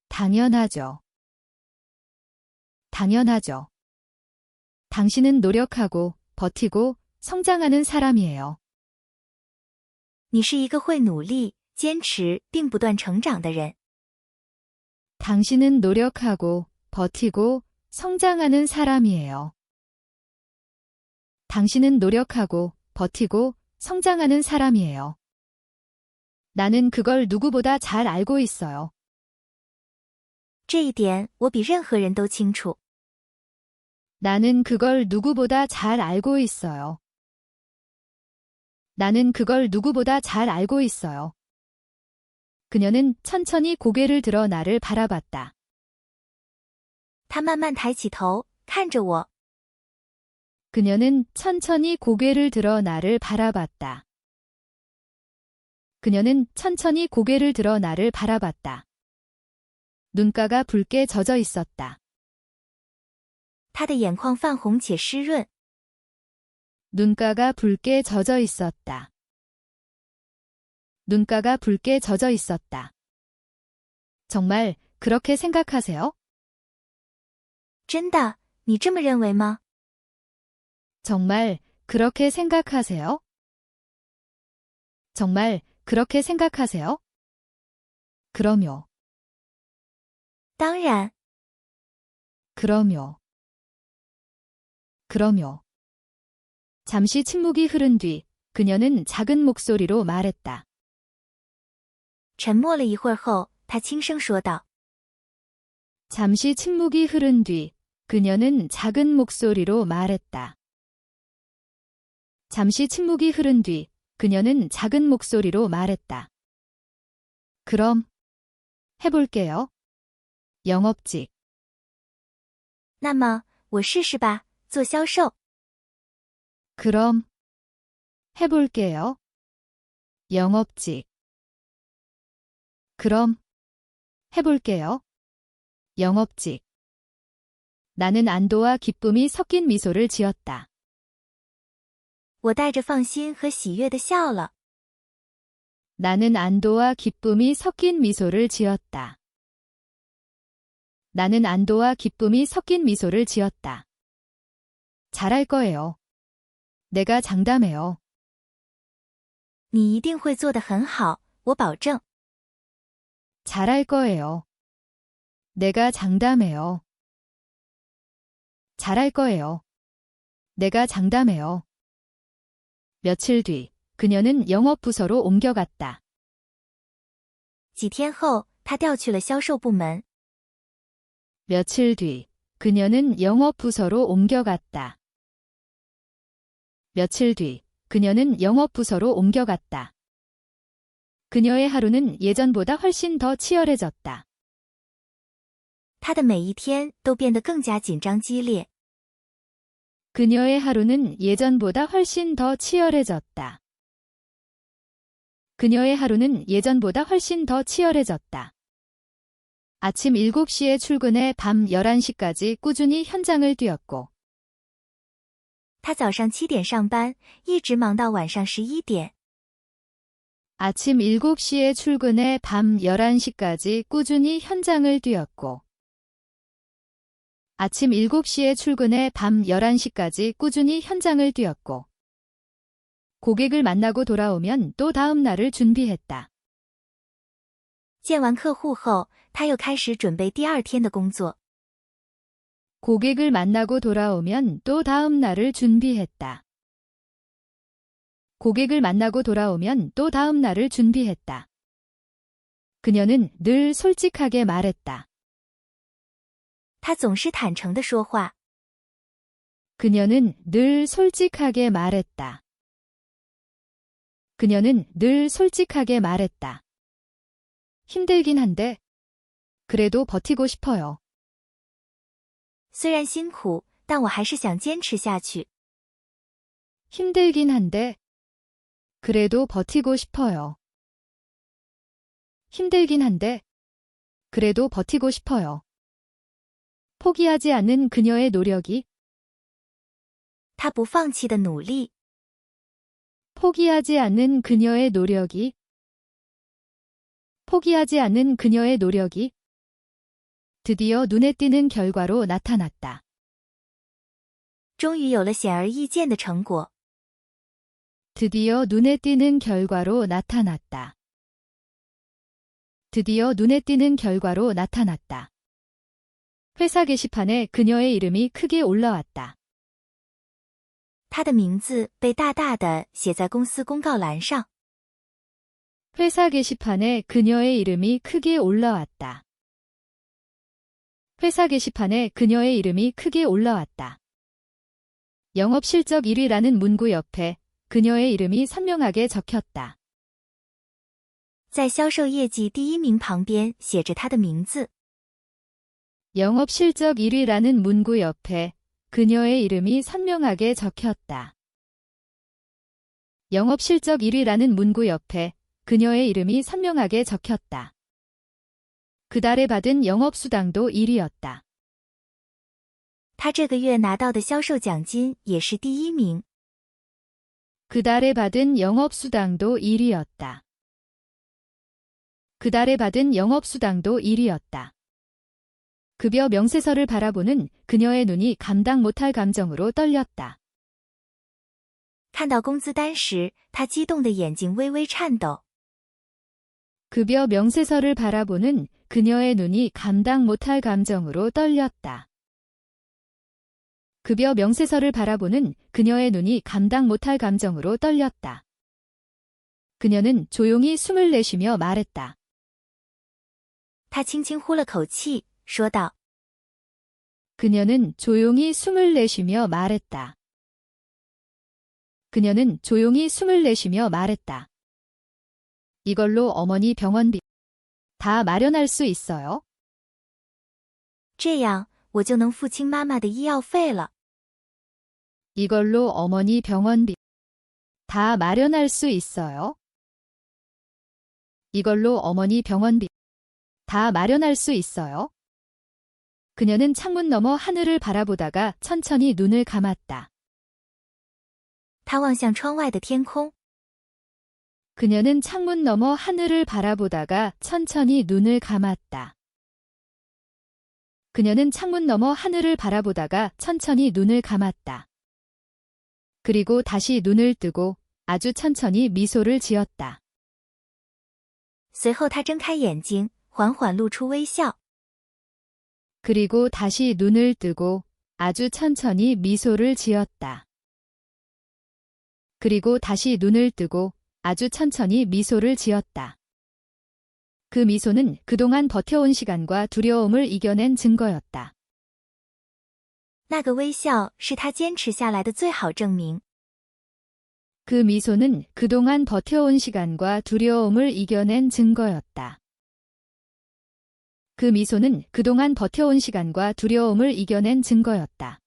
S1: 당연하죠. 당연하죠. 당신은 노력하고 버티고 성장하는 사람이에요.
S2: 你是一个会努力、坚持并不断成长的人。
S1: 당신은 노력하고 버티고 성장하는 사람이에요. 당신은 노력하고 버티고 성장하는 사람이에요. 나는 그걸 누구보다 잘 알고 있어요.
S2: 这一点我比任何人都清楚。
S1: 나는 그걸 누구보다 잘 알고 있어요. 나는 그걸 누구보다 잘 알고 있어요. 그녀는 천천히 고개를 들어 나를 바라봤다.
S2: 他慢慢抬起头，看着我。
S1: 그녀는 천천히 고개를 들어 나를 바라봤다. 그녀는 천천히 고개를 들어 나를 바라봤다. 눈가가 붉게 젖어 있었다.
S2: 他的眼眶泛红且湿润。
S1: 눈가가 붉게 젖어 있었다. 눈가가 붉게 젖어 있었다. 정말 그렇게 생각하세요?
S2: 真的，你这么认为吗？
S1: 정말 그렇게 생각하세요? 정말 그렇게 생각하세요? 그럼요.
S2: 当然。
S1: 그럼요. 그럼요. 잠시 침묵이 흐른 뒤 그녀는 작은 목소리로 말했다.
S2: 沉默了一会儿后，他轻声说道。
S1: 잠시 침묵이 흐른 뒤 그녀는 작은 목소리로 말했다. 잠시 침묵이 흐른 뒤 그녀는 작은 목소리로 말했다. 그럼 해볼게요. 영업직.
S2: 那么，我试试吧，做销售。
S1: 그럼 해볼게요. 영업직. 그럼 해볼게요. 영업직. 나는 안도와 기쁨이 섞인 미소를 지었다.
S2: 我带着放心和喜悦地笑了。
S1: 나는 안도와 기쁨이 섞인 미소를 지었다. 나는 안도와 기쁨이 섞인 미소를 지었다. 잘할 거예요. 내가 장담해요.
S2: 你一定会做得很好，我保证。
S1: 잘할 거예요. 내가 장담해요. 잘할 거예요. 내가 장담해요. 며칠 뒤 그녀는 영업부서로 옮겨갔다.
S2: 几天后，他调去了销售部门。
S1: 며칠 뒤 그녀는 영업부서로 옮겨갔다. 며칠 뒤 그녀는 영업부서로 옮겨갔다. 그녀의 하루는 예전보다 훨씬 더 치열해졌다.
S2: 他的每一天都变得更加紧张激烈。
S1: 그녀의 하루는 예전보다 훨씬 더 치열해졌다. 그녀의 하루는 예전보다 훨씬 더 치열해졌다. 아침 7시에 출근해 밤 11시까지 꾸준히 현장을 뛰었고
S2: 他早上7点上班，一直忙到晚上11点。
S1: 아침 7시에 출근해 밤 11시까지 꾸준히 현장을 뛰었고 아침 7시에 출근해 밤 11시까지 꾸준히 현장을 뛰었고 고객을 만나고 돌아오면 또 다음 날을 준비했다.
S2: 见完客户后，他又开始准备第二天的工作。
S1: 고객을 만나고 돌아오면 또 다음 날을 준비했다. 고객을 만나고 돌아오면 또 다음 날을 준비했다. 그녀는 늘 솔직하게 말했다.
S2: 他总是坦诚地说话。
S1: 그녀는 늘 솔직하게 말했다. 그녀는 늘 솔직하게 말했다. 힘들긴 한데 그래도 버티고 싶어요.
S2: 虽然辛苦，但我还是想坚持下去。
S1: 힘들긴 한데 그래도 버티고 싶어요. 힘들긴 한데 그래도 버티고 싶어요. 포기하지 않는 그녀의 노력이
S2: 他不放弃的努力，
S1: 포기하지 않는 그녀의 노력이 포기하지 않는 그녀의 노력이 드디어 눈에 띄는 결과로 나타났다.
S2: 终于有了显而易见的成果。
S1: 드디어 눈에 띄는 결과로 나타났다. 드디어 눈에 띄는 결과로 나타났다. 회사 게시판에 그녀의 이름이 크게 올라왔다.
S2: 他的名字被大大的写在公司公告栏上。
S1: 회사 게시판에 그녀의 이름이 크게 올라왔다. 회사 게시판에 그녀의 이름이 크게 올라왔다. 영업 실적 1위라는 문구 옆에 그녀의 이름이 선명하게 적혔다.
S2: 在销售业绩第1名旁边写着他的名字。
S1: 영업 실적 1위라는 문구 옆에 그녀의 이름이 선명하게 적혔다. 영업 실적 1위라는 문구 옆에 그녀의 이름이 선명하게 적혔다. 그달에 받은 영업 수당도 1위였다.
S2: 他这个月拿到的销售奖金也是第一名。
S1: 그달에 받은 영업 수당도 1위였다. 그달에 받은 영업 수당도 1위였다. 급여 명세서를 바라보는 그녀의 눈이 감당 못할 감정으로 떨렸다.
S2: 看到工资单时，他激动的眼睛微微颤抖。
S1: 급여 명세서를 바라보는 그녀의 눈이 감당 못할 감정으로 떨렸다. 급여 명세서를 바라보는 그녀의 눈이 감당 못할 감정으로 떨렸다. 그녀는 조용히 숨을 내쉬며 말했다.
S2: 他轻轻呼了口气，说道：
S1: 그녀는 조용히 숨을 내쉬며 말했다. 그녀는 조용히 숨을 내쉬며 말했다. 이걸로 어머니 병원비 다 마련할 수 있어요?
S2: 这样我就能付清妈妈的医药费了。
S1: 이걸로 어머니 병원비 다 마련할 수 있어요? 이걸로 어머니 병원비 다 마련할 수 있어요? 그녀는 창문 너머 하늘을 바라보다가 천천히 눈을 감았다.
S2: 他望向窗外的天空，
S1: 그녀는 창문 너머 하늘을 바라보다가 천천히 눈을 감았다. 그녀는 창문 너머 하늘을 바라보다가 천천히 눈을 감았다. 그리고 다시 눈을 뜨고 아주 천천히 미소를 지었다.
S2: 随后他睁开眼睛，缓缓露出微笑。
S1: 그리고 다시 눈을 뜨고 아주 천천히 미소를 지었다. 그리고 다시 눈을 뜨고 아주 천천히 미소를 지었다. 그 미소는 그동안 버텨온 시간과 두려움을 이겨낸 증거였다.
S2: 那个微笑是他坚持下来的最好证明。
S1: 그 미소는 그동안 버텨온 시간과 두려움을 이겨낸 증거였다. 그 미소는 그동안 버텨온 시간과 두려움을 이겨낸 증거였다.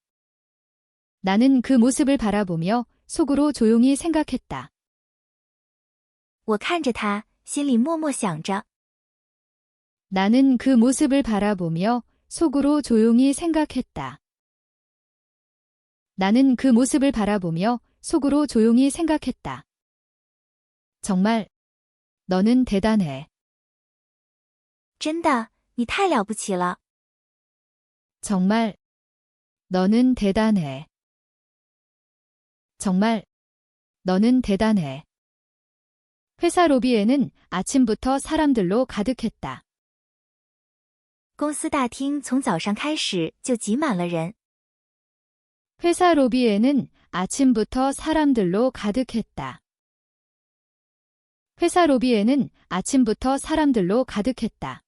S1: 나는 그 모습을 바라보며 속으로 조용히 생각했다.
S2: 我看着他，心里默默想着。
S1: 나는 그 모습을 바라보며 속으로 조용히 생각했다. 나는 그 모습을 바라보며 속으로 조용히 생각했다. 정말, 너는 대단해.
S2: 真的，你太了不起了。
S1: 정말, 너는 대단해. 정말, 너는 대단해. 회사 로비에는 아침부터 사람들로 가득했다.
S2: 公司大厅从早上开始就挤满了人。
S1: 회사 로비에는 아침부터 사람들로 가득했다. 회사 로비에는 아침부터 사람들로 가득했다.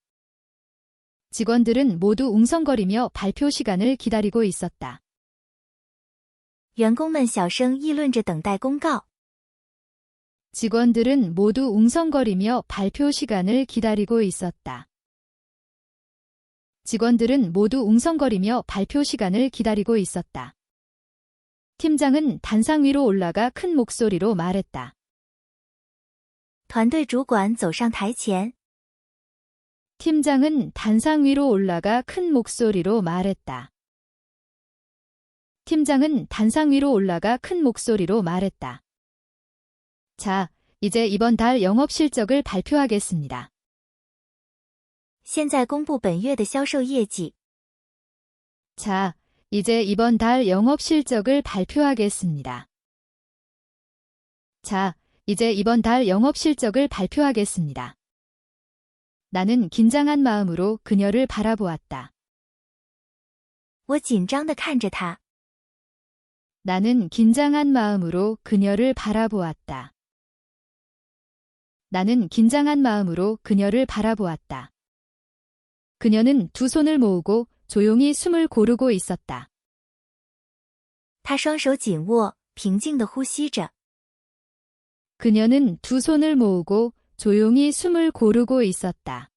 S1: 직원들은 모두 웅성거리며 발표 시간을 기다리고 있었다.
S2: 员工们小声议论着等待公告。
S1: 직원들은 모두 웅성거리며 발표 시간을 기다리고 있었다. 직원들은 모두 웅성거리며 발표 시간을 기다리고 있었다. 팀장은 단상 위로 올라가 큰 목소리로 말했다.
S2: 团队主管走上台前，
S1: 팀장은 단상 위로 올라가 큰 목소리로 말했다. 팀장은 단상 위로 올라가 큰 목소리로 말했다. 자, 이제 이번 달 영업 실적을 발표하겠습니다.
S2: 现在公布本月的销售业绩。
S1: 자, 이제 이번 달 영업 실적을 발표하겠습니다. 자, 이제 이번 달 영업 실적을 발표하겠습니다. 나는 긴장한 마음으로 그녀를 바라보았다.
S2: 我紧张地看着他，
S1: 나는 긴장한 마음으로 그녀를 바라보았다. 나는 긴장한 마음으로 그녀를 바라보았다. 그녀는 두 손을 모으고 조용히 숨을 고르고 있었다.
S2: 他双手紧握，平静地呼吸着。
S1: 그녀는 두 손을 모으고 조용히 숨을 고르고 있었다.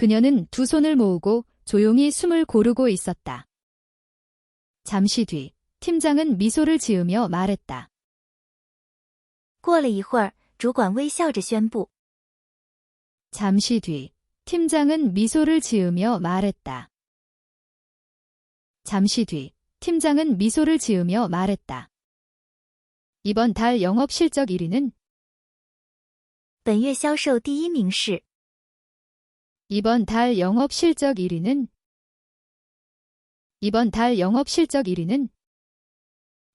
S1: 그녀는 두 손을 모으고 조용히 숨을 고르고 있었다. 잠시 뒤, 팀장은 미소를 지으며 말했다.
S2: 过了一会儿，主管微笑着宣布。
S1: 잠시 뒤, 팀장은 미소를 지으며 말했다. 잠시 뒤, 팀장은 미소를 지으며 말했다. 이번 달 영업 실적 1위는
S2: 本月销售第一名是
S1: 이번 달 영업 실적 1위는 이번 달 영업 실적 1위는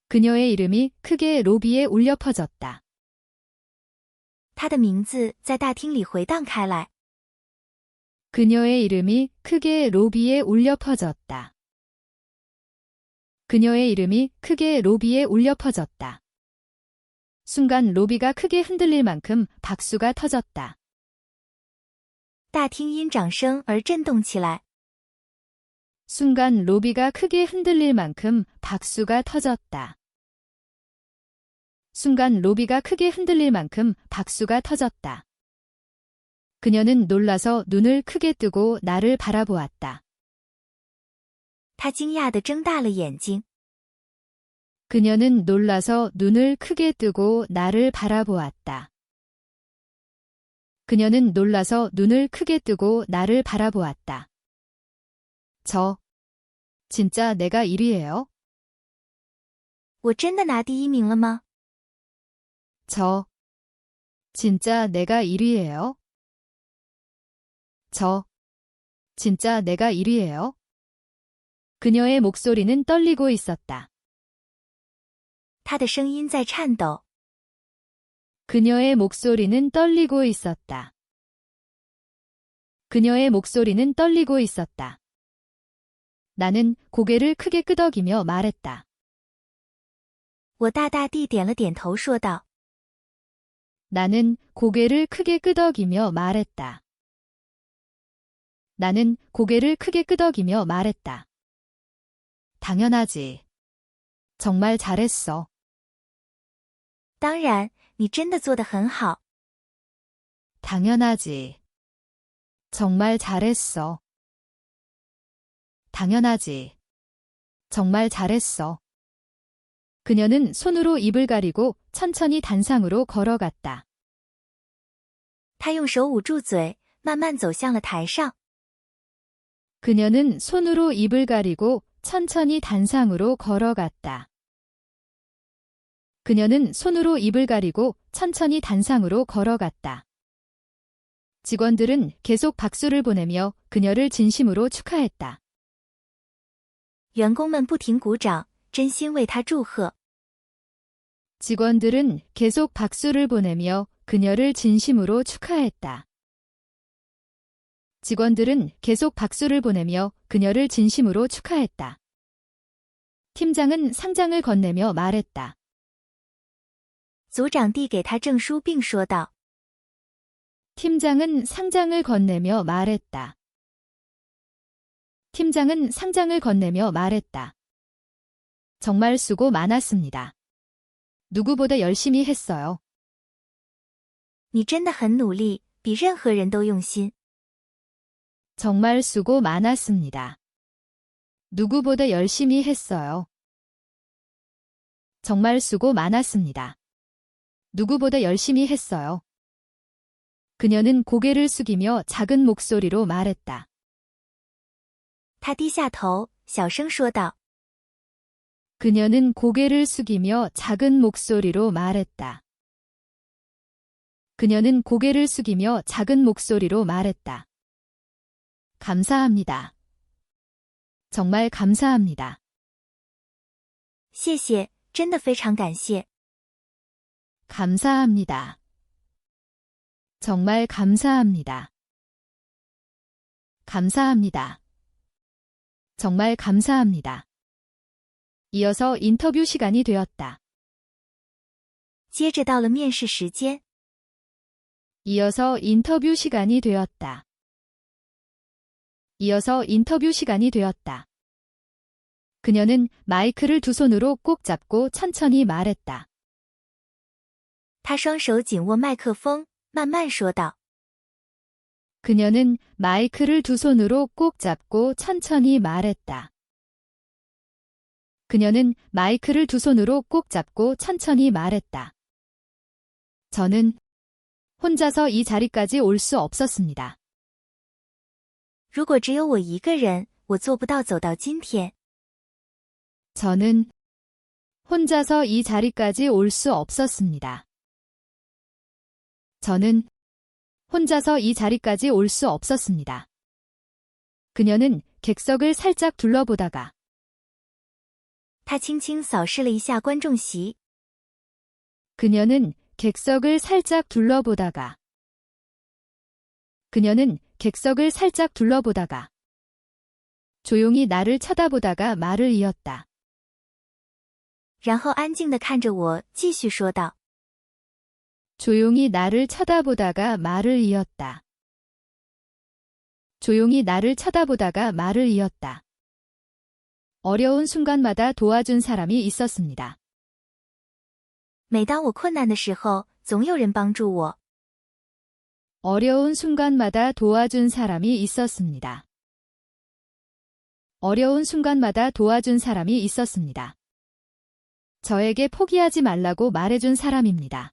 S1: 그녀의 이름이 크게 로비에 울려 퍼졌다.
S2: 他的名字在大厅里回荡开来。
S1: 그녀의 이름이 크게 로비에 울려 퍼졌다. 그녀의 이름이 크게 로비에 울려 퍼졌다. 순간 로비가 크게 흔들릴 만큼 박수가 터졌다.
S2: 大厅因掌声而震动起来。
S1: 순간 로비가 크게 흔들릴 만큼 박수가 터졌다. 순간 로비가 크게 흔들릴 만큼 박수가 터졌다. 그녀는 놀라서 눈을 크게 뜨고 나를 바라보았다.
S2: 他惊讶地睁大了眼睛。
S1: 그녀는 놀라서 눈을 크게 뜨고 나를 바라보았다. 그녀는 놀라서 눈을 크게 뜨고 나를 바라보았다. 진짜 내가 1위예요?
S2: 我真的拿第一名了吗？
S1: 진짜 내가 1위예요? 진짜 내가 1위예요? 그녀의 목소리는 떨리고 있었다.
S2: 他的声音在颤抖。
S1: 그녀의 목소리는 떨리고 있었다. 그녀의 목소리는 떨리고 있었다. 나는 고개를 크게 끄덕이며 말했다.
S2: 我大大地点了点头说道。
S1: 나는 고개를 크게 끄덕이며 말했다. 나는 고개를 크게 끄덕이며 말했다. 당연하지. 정말 잘했어.
S2: 当然，你真的做得很好。
S1: 당연하지. 정말 잘했어. 당연하지. 정말 잘했어. 그녀는 손으로 입을 가리고 천천히 단상으로 걸어갔다.
S2: 他用手捂住嘴，慢慢走向了台上。
S1: 그녀는 손으로 입을 가리고 천천히 단상으로 걸어갔다. 그녀는 손으로 입을 가리고 천천히 단상으로 걸어갔다. 직원들은 계속 박수를 보내며 그녀를 진심으로 축하했다.
S2: 员工们不停鼓掌，真心为他祝贺。
S1: 직원들은 계속 박수를 보내며 그녀를 진심으로 축하했다. 직원들은 계속 박수를 보내며 그녀를 진심으로 축하했다. 팀장은 상장을 건네며 말했다.
S2: 组长递给他证书并说道。
S1: 팀장은 상장을 건네며 말했다. 팀장은 상장을 건네며 말했다. 정말 수고 많았습니다. 누구보다 열심히 했어요.
S2: 你真的很努力，比任何人都用心。
S1: 정말 수고 많았습니다. 누구보다 열심히 했어요. 정말 수고 많았습니다. 누구보다 열심히 했어요. 그녀는 고개를 숙이며 작은 목소리로 말했다.
S2: 他低下头，小声说道。
S1: 그녀는 고개를 숙이며 작은 목소리로 말했다. 그녀는 고개를 숙이며 작은 목소리로 말했다. 감사합니다. 정말 감사합니다.
S2: 谢谢，真的非常感谢。
S1: 감사합니다. 정말 감사합니다. 감사합니다. 정말 감사합니다. 이어서 인터뷰 시간이 되었다.
S2: 接着到了面试时间，
S1: 이어서 인터뷰 시간이 되었다. 이어서 인터뷰 시간이 되었다. 그녀는 마이크를 두 손으로 꼭 잡고 천천히 말했다.
S2: 他双手紧握麦克风，慢慢说道。
S1: 그녀는 마이크를 두 손으로 꼭 잡고 천천히 말했다. 그녀는 마이크를 두 손으로 꼭 잡고 천천히 말했다. 저는 혼자서 이 자리까지 올 수 없었습니다.
S2: 如果只有我一个人，我做不到走到今天。
S1: 저는 혼자서 이 자리까지 올 수 없었습니다. 저는 혼자서 이 자리까지 올 수 없었습니다. 그녀는 객석을 살짝 둘러보다가
S2: 他轻轻扫视了一下观众席，
S1: 그녀는 객석을 살짝 둘러보다가 그녀는 객석을 살짝 둘러보다가 조용히 나를 쳐다보다가 말을 이었다.
S2: 然后安静地看着我，继续说道：
S1: 조용히 나를 쳐다보다가 말을 이었다. 조용히 나를 쳐다보다가 말을 이었다. 어려운 순간마다 도와준 사람이 있었습니다.
S2: 每当我困难的时候，总有人帮助我。
S1: 어려운 순간마다 도와준 사람이 있었습니다. 어려운 순간마다 도와준 사람이 있었습니다. 저에게 포기하지 말라고 말해준 사람입니다.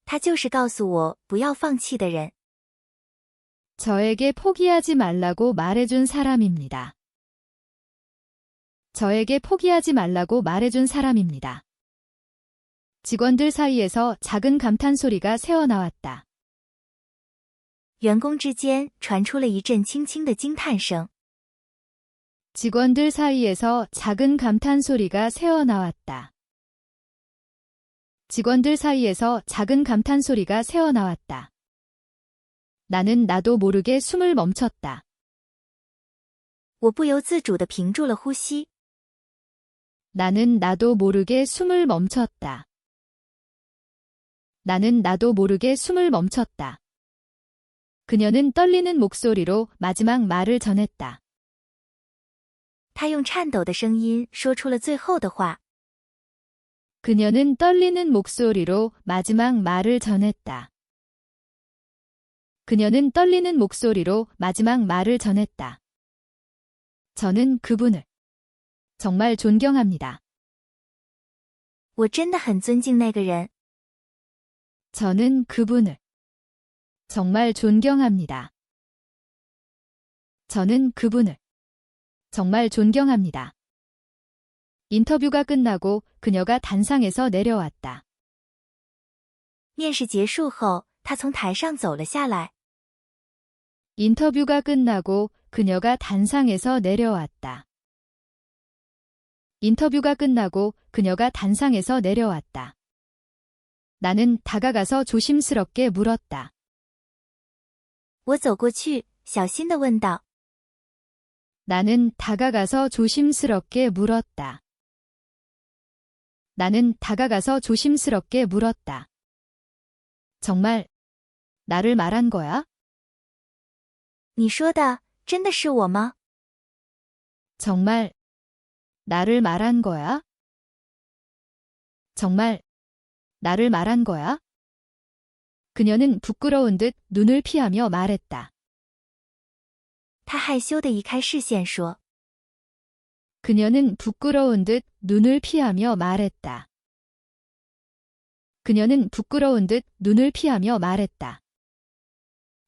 S2: 他就是告诉我不要放弃的人。
S1: 저에게 포기하지 말라고 말해준 사람입니다. 저에게 포기하지 말라고 말해준 사람입니다. 직원들 사이에서 작은 감탄 소리가 새어나왔다.
S2: 员工之间传出了一阵轻轻的惊叹声。
S1: 직원들 사이에서 작은 감탄 소리가 새어나왔다. 직원들 사이에서 작은 감탄 소리가 새어나왔다. 나는 나도 모르게 숨을 멈췄다.
S2: 我不由自主地屏住了呼吸。
S1: 나는 나도 모르게 숨을 멈췄다. 나는 나도 모르게 숨을 멈췄다. 그녀는 떨리는 목소리로 마지막 말을 전했다.
S2: 他用颤抖的声音说出了最后的话。
S1: 그녀는 떨리는 목소리로 마지막 말을 전했다. 그녀는 떨리는 목소리로 마지막 말을 전했다. 저는 그분을 정말 존경합니다.
S2: 我真的很尊敬那个人。
S1: 저는 그분을 정말 존경합니다. 저는 그분을 정말 존경합니다. 인터뷰가 끝나고 그녀가 단상에서 내려왔다.
S2: 面试结束后，他从台上走了下来。
S1: 인터뷰가 끝나고 그녀가 단상에서 내려왔다. 인터뷰가 끝나고 그녀가 단상에서 내려왔다. 나는 다가가서 조심스럽게 물었다.
S2: 我走过去，小心地问道：
S1: 나는 다가가서 조심스럽게 물었다. 나는 다가가서 조심스럽게 물었다. 정말 나를 말한 거야?
S2: 你说的真的是我吗？
S1: 정말 나를 말한 거야? 정말 나를 말한 거야? 그녀는 부끄러운 듯 눈을 피하며 말했다.
S2: 他害羞地移开视线说：
S1: 그녀는 부끄러운 듯 눈을 피하며 말했다. 그녀는 부끄러운 듯 눈을 피하며 말했다.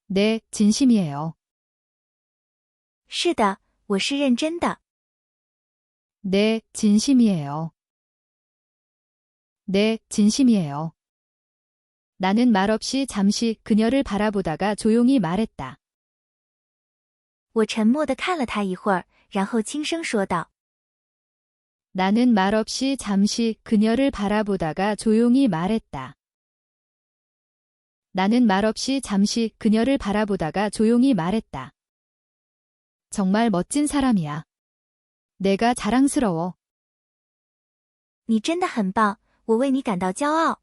S1: 네, 진심이에요.
S2: 是的，我是认真的。
S1: 네, 진심이에요. 네, 진심이에요. 나는 말없이 잠시 그녀를 바라보다가 조용히 말했다.
S2: 我沉默地看了他一会儿，然后轻声说道：
S1: 나는 말없이 잠시 그녀를 바라보다가 조용히 말했다. 나는 말없이 잠시 그녀를 바라보다가 조용히 말했다. 정말 멋진 사람이야. 내가 자랑스러워.
S2: 你真的很棒，我为你感到骄傲。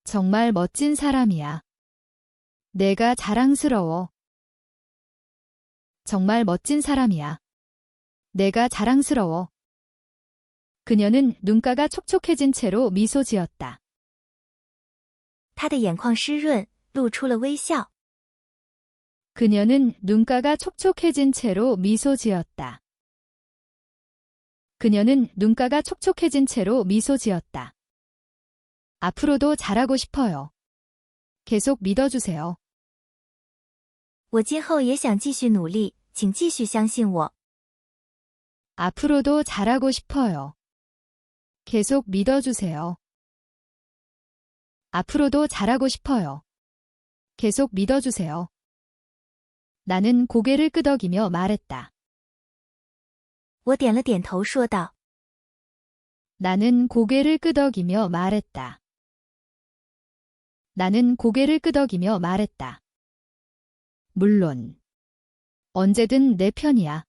S1: 정말 멋진 사람이야. 내가 자랑스러워. 정말 멋진 사람이야. 내가 자랑스러워. 그녀는 눈가가 촉촉해진 채로 미소 지었다.
S2: 他的眼眶湿润，露出了微笑。
S1: 그녀는 눈가가 촉촉해진 채로 미소 지었다. 그녀는 눈가가 촉촉해진 채로 미소 지었다. 앞으로도 잘하고 싶어요. 계속 믿어주세요.
S2: 我今后也想继续努力，请继续相信我。
S1: 앞으로도 잘하고 싶어요. 계속 믿어주세요. 앞으로도 잘하고 싶어요. 계속 믿어주세요. 나는 고개를 끄덕이며 말했다.
S2: 我点了点头说道。
S1: 나는 고개를 끄덕이며 말했다. 나는 고개를 끄덕이며 말했다. 물론. 언제든 내 편이야.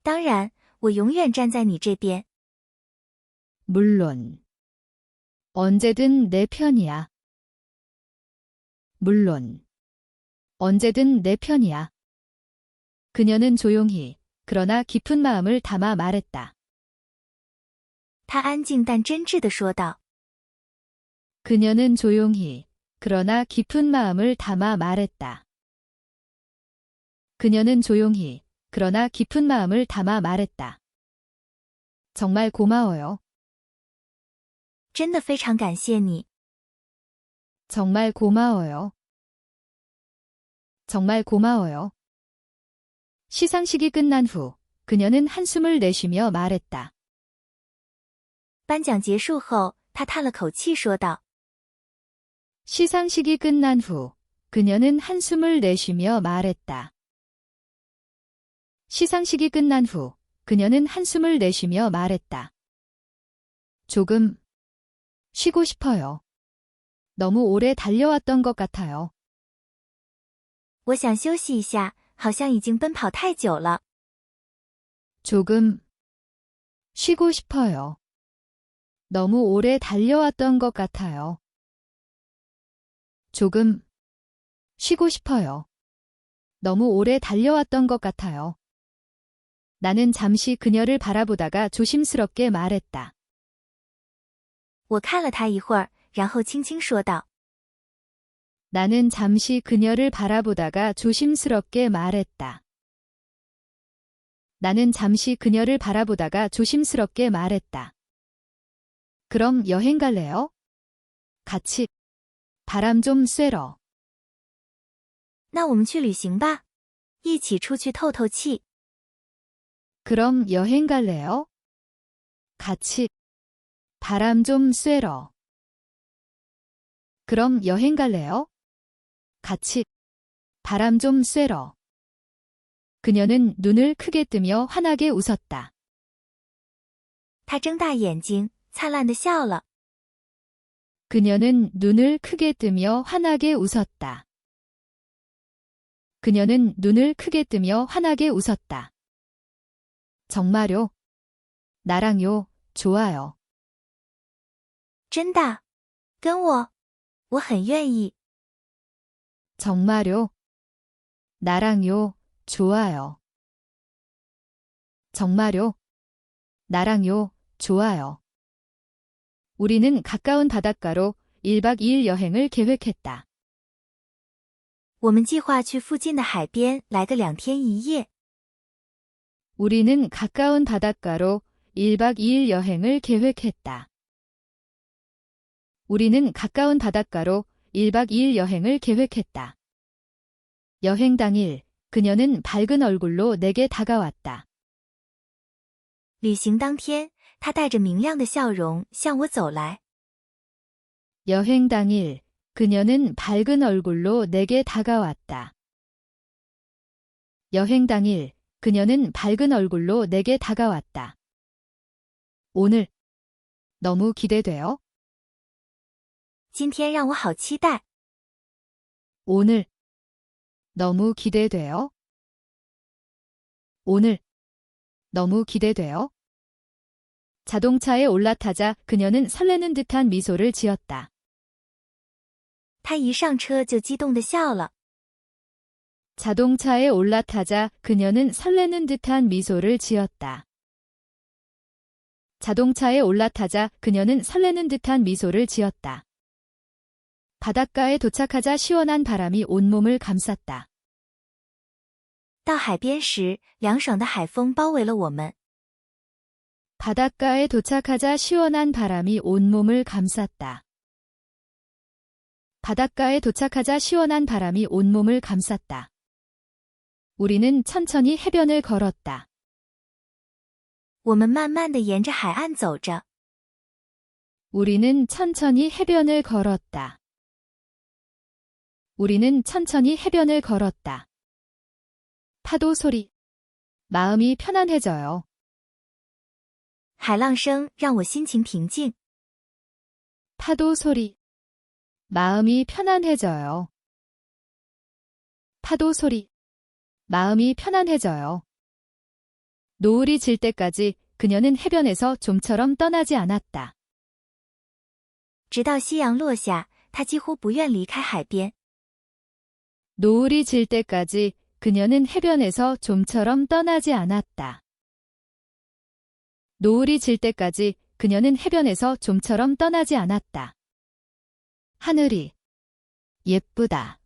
S2: 当然，我永远站在你这边。
S1: 물론. 언제든 내 편이야. 물론. 언제든 내 편이야. 그녀는 조용히, 그러나 깊은 마음을 담아 말했다.
S2: 他安静但真挚地说道。
S1: 그녀는 조용히, 그러나 깊은 마음을 담아 말했다. 그녀는 조용히, 그러나 깊은 마음을 담아 말했다. 정말 고마워요.
S2: 真的非常感谢你。
S1: 정말 고마워요. 정말 고마워요. 시상식이 끝난 후 그녀는 한숨을 내쉬며 말했다.
S2: 颁奖结束后，他叹了口气说道。
S1: 시상식이 끝난 후 그녀는 한숨을 내쉬며 말했다. 시상식이 끝난 후 그녀는 한숨을 내쉬며 말했다. 조금 쉬고 싶어요. 너무 오래 달려왔던 것 같아요.
S2: 我想休息一下，好像已经奔跑太久了。
S1: 조금 쉬고 싶어요. 너무 오래 달려왔던 것 같아요. 조금 쉬고 싶어요. 너무 오래 달려왔던 것 같아요. 나는 잠시 그녀를 바라보다가 조심스럽게 말했다.
S2: 我看了他一会儿，然后轻轻说道。
S1: 나는 잠시 그녀를 바라보다가 조심스럽게 말했다. 나는 잠시 그녀를 바라보다가 조심스럽게 말했다. 그럼 여행 갈래요? 같이. 바람 좀 쐬러.
S2: 那我们去旅行吧，一起出去透透气。
S1: 그럼 여행 갈래요? 같이. 바람 좀 쐬러. 그럼 여행 갈래요? 같이. 바람 좀 쐬러. 그녀는 눈을 크게 뜨며 환하게 웃었다.
S2: 他睁大眼睛，灿烂地笑了。
S1: 그녀는 눈을 크게 뜨며 환하게 웃었다. 그녀는 눈을 크게 뜨며 환하게 웃었다. 정말요? 나랑요, 좋아요.
S2: 真的？跟我？我很愿意。
S1: 정말요? 나랑요, 좋아요. 정말요? 나랑요, 좋아요. 우리는 가까운 바닷가로 1박 2일 여행을 계획했다.
S2: 我们计划去附近的海边来个2天1夜。
S1: 우리는 가까운 바닷가로 1박 2일 여행을 계획했다. 우리는 가까운 바닷가로 1박 2일 여행을 계획했다. 여행 당일 그녀는 밝은 얼굴로 내게 다가왔다.
S2: 旅行当天，他带着明亮的笑容向我走来。
S1: 여행 당일 그녀는 밝은 얼굴로 내게 다가왔다. 여행 당일 그녀는 밝은 얼굴로 내게 다가왔다. 오늘 너무 기대돼요.
S2: 今天让我好期待。
S1: 오늘 너무 기대돼요. 오늘 너무 기대돼요. 자동차에 올라타자 그녀는 설레는 듯한 미소를 지었다.
S2: 他一上车就激动地笑了。
S1: 자동차에 올라타자 그녀는 설레는 듯한 미소를 지었다. 자동차에 올라타자 그녀는 설레는 듯한 미소를 지었다. 바닷가에 도착하자 시원한 바람이 온몸을 감쌌다.
S2: 到海边时，凉爽的海风包围了我们。
S1: 바닷가에 도착하자 시원한 바람이 온몸을 감쌌다. 바닷가에 도착하자 시원한 바람이 온몸을 감쌌다. 우리는 천천히 해변을 걸었다.
S2: 我们慢慢地沿着海岸走着。
S1: 우리는 천천히 해변을 걸었다. 우리는 천천히 해변을 걸었다. 파도 소리. 마음이 편안해져요.
S2: 海浪声让我心情平静。
S1: 파도 소리. 마음이 편안해져요. 파도 소리. 마음이 편안해져요. 노을이 질 때까지 그녀는 해변에서 좀처럼 떠나지 않았다.
S2: 直到夕阳落下，他几乎不愿离开海边。
S1: 노을이 질 때까지 그녀는 해변에서 좀처럼 떠나지 않았다. 노을이 질 때까지 그녀는 해변에서 좀처럼 떠나지 않았다. 하늘이 예쁘다.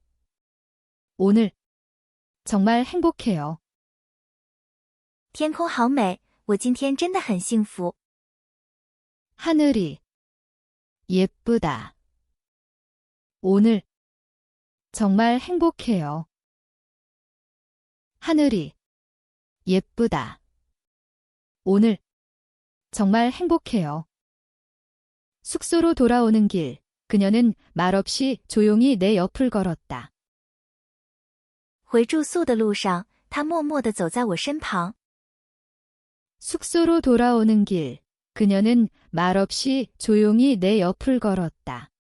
S1: 오늘 정말 행복해요.
S2: 天空好美，我今天真的很幸福。
S1: 하늘이 예쁘다. 오늘 정말 행복해요. 하늘이 예쁘다. 오늘 정말 행복해요. 숙소로 돌아오는 길, 그녀는 말없이 조용히 내 옆을 걸었다.
S2: 回住宿的路上，他默默地走在我身旁。
S1: 숙소로 돌아오는 길, 그녀는 말없이 조용히 내 옆을 걸었다.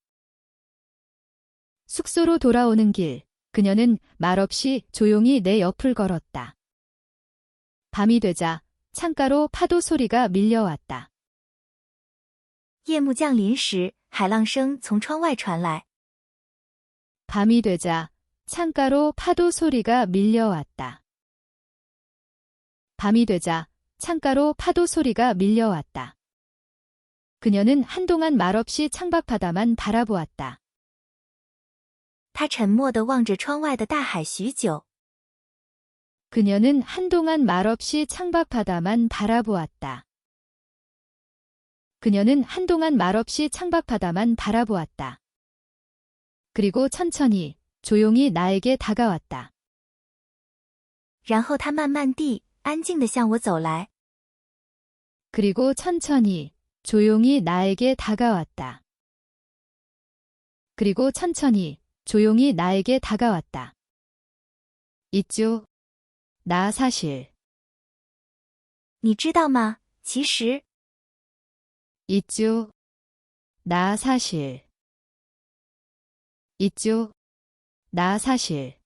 S1: 숙소로 돌아오는 길, 그녀는 말없이 조용히 내 옆을 걸었다. 밤이 되자 창가로 파도 소리가 밀려왔다.
S2: 夜幕降临时，海浪声从窗外传来。
S1: 밤이 되자 창가로 파도 소리가 밀려왔다. 밤이 되자 창가로 파도 소리가 밀려왔다. 그녀는 한동안 말없이 창밖바다만 바라보았다.
S2: 他沉默地望着窗外的大海许久。
S1: 그녀는 한동안 말없이 창밖바다만 바라보았다. 그녀는 한동안 말없이 창밖바다만 바라보았다. 그리고 천천히, 조용히 나에게 다가왔다.
S2: 然后他慢慢地、安静地向我走来。
S1: 그리고 천천히, 조용히 나에게 다가왔다. 그리고 천천히, 조용히 나에게 다가왔다. 있죠? 나 사실.
S2: 你知道吗？其实，
S1: 있죠? 나 사실. 있죠? 나 사실.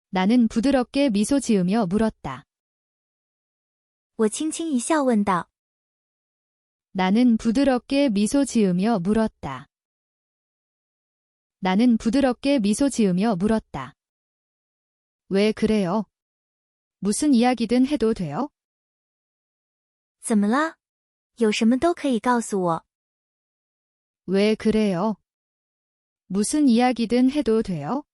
S1: 나는 부드럽게 미소 지으며 물었다.
S2: 我轻轻一笑问道。
S1: 나는 부드럽게 미소 지으며 물었다. 나는 부드럽게 미소 지으며 물었다. 왜 그래요? 무슨 이야기든 해도 돼요?
S2: 怎么了？有什么都可以告诉我。
S1: 왜 그래요? 무슨 이야기든 해도 돼요?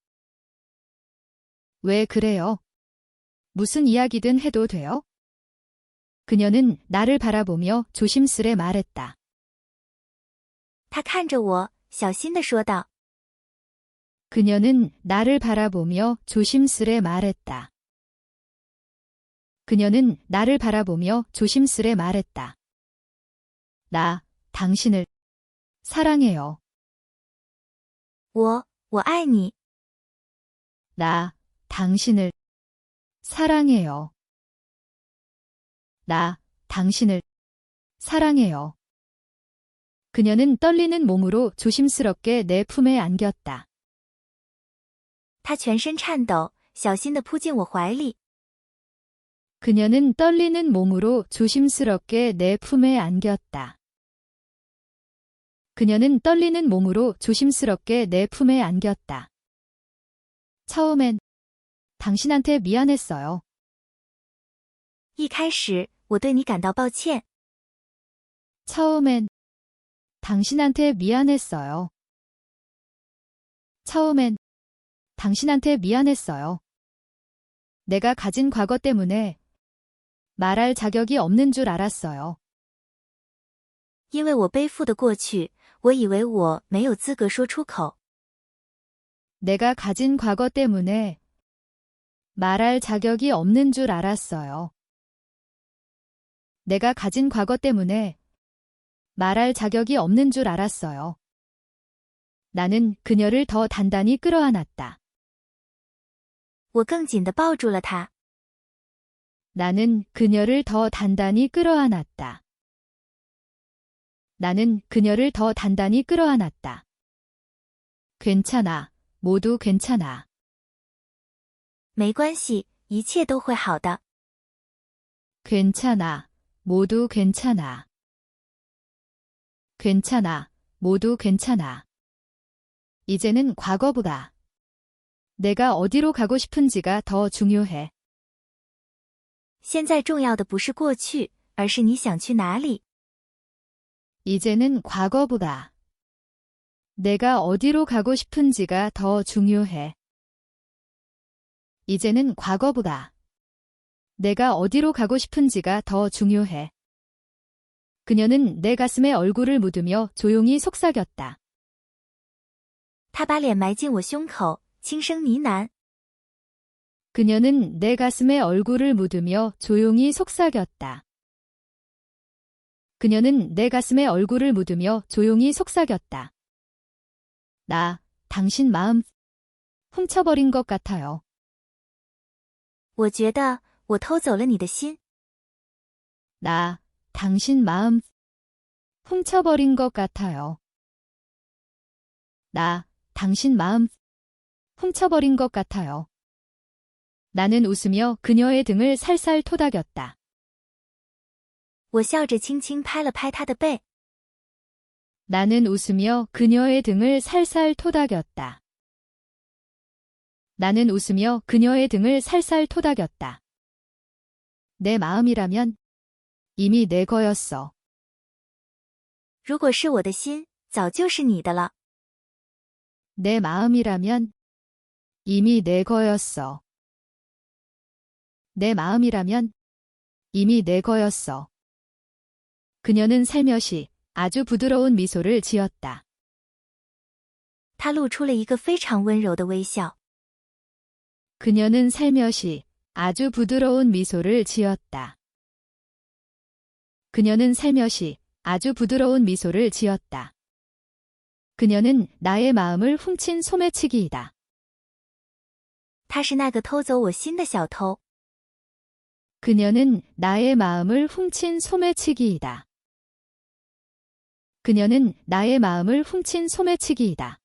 S1: 왜 그래요? 무슨 이야기든 해도 돼요? 그녀는 나를 바라보며 조심스레 말했다.
S2: 他看着我，小心地说道。
S1: 그녀는 나를 바라보며 조심스레 말했다. 그녀는 나를 바라보며 조심스레 말했다. 나, 당신을 사랑해요.
S2: 我爱你。
S1: 나, 당신을 사랑해요. 나, 당신을 사랑해요. 그녀는 떨리는 몸으로 조심스럽게 내 품에 안겼다.
S2: 他全身颤抖，小心地扑进我怀里。
S1: 그녀는 떨리는 몸으로 조심스럽게 내 품에 안겼다. 그녀는 떨리는 몸으로 조심스럽게 내 품에 안겼다. 처음엔 당신한테 미안했어요.
S2: 一开始，我对你感到抱歉。
S1: 처음엔 당신한테 미안했어요. 처음엔 당신한테 미안했어요. 내가 가진 과거 때문에 말할 자격이 없는 줄 알았어요.
S2: 因为我背负的过去，我以为我没有资格说出口。
S1: 내가 가진 과거 때문에 말할 자격이 없는 줄 알았어요. 내가 가진 과거 때문에 말할 자격이 없는 줄 알았어요. 나는 그녀를 더 단단히 끌어안았다.
S2: 我更紧地抱住了他。
S1: 나는 그녀를 더 단단히 끌어안았다. 나는 그녀를 더 단단히 끌어안았다. 괜찮아. 모두 괜찮아.
S2: 没关系，一切都会好的。
S1: 괜찮아. 모두 괜찮아. 괜찮아. 모두 괜찮아. 이제는 과거보다 내가 어디로 가고 싶은지가 더 중요해.
S2: 现在重要的不是过去，而是你想去哪里。
S1: 이제는 과거보다 내가 어디로 가고 싶은지가 더 중요해. 이제는 과거보다 내가 어디로 가고 싶은지가 더 중요해. 그녀는 내 가슴에 얼굴을 묻으며 조용히 속삭였다.
S2: 他把脸埋进我胸口，轻声呢喃。
S1: 그녀는 내 가슴에 얼굴을 묻으며 조용히 속삭였다. 그녀는 내 가슴에 얼굴을 묻으며 조용히 속삭였다. 나, 당신 마음 훔쳐버린 것 같아요.
S2: 我觉得我偷走了你的心。
S1: 나, 당신 마음 훔쳐버린 것 같아요. 나, 당신 마음 훔쳐버린 것 같아요. 나는 웃으며 그녀의 등을 살살 토닥였다.
S2: 我笑着轻轻拍了拍他的背。
S1: 나는 웃으며 그녀의 등을 살살 토닥였다. 나는 웃으며 그녀의 등을 살살 토닥였다. 내 마음이라면 이미 내 거였어.
S2: 如果是我的心，早就是你的了。
S1: 내 마음이라면 이미 내 거였어. 내 마음이라면 이미 내 거였어. 그녀는 살며시 아주 부드러운 미소를 지었다.
S2: 他露出了一个非常温柔的微笑。
S1: 그녀는 살며시 아주 부드러운 미소를 지었다. 그녀는 살며시 아주 부드러운 미소를 지었다. 그녀는 나의 마음을 훔친 소매치기이다.
S2: 他是那个偷走我心的小偷。
S1: 그녀는 나의 마음을 훔친 소매치기이다. 그녀는 나의 마음을 훔친 소매치기이다.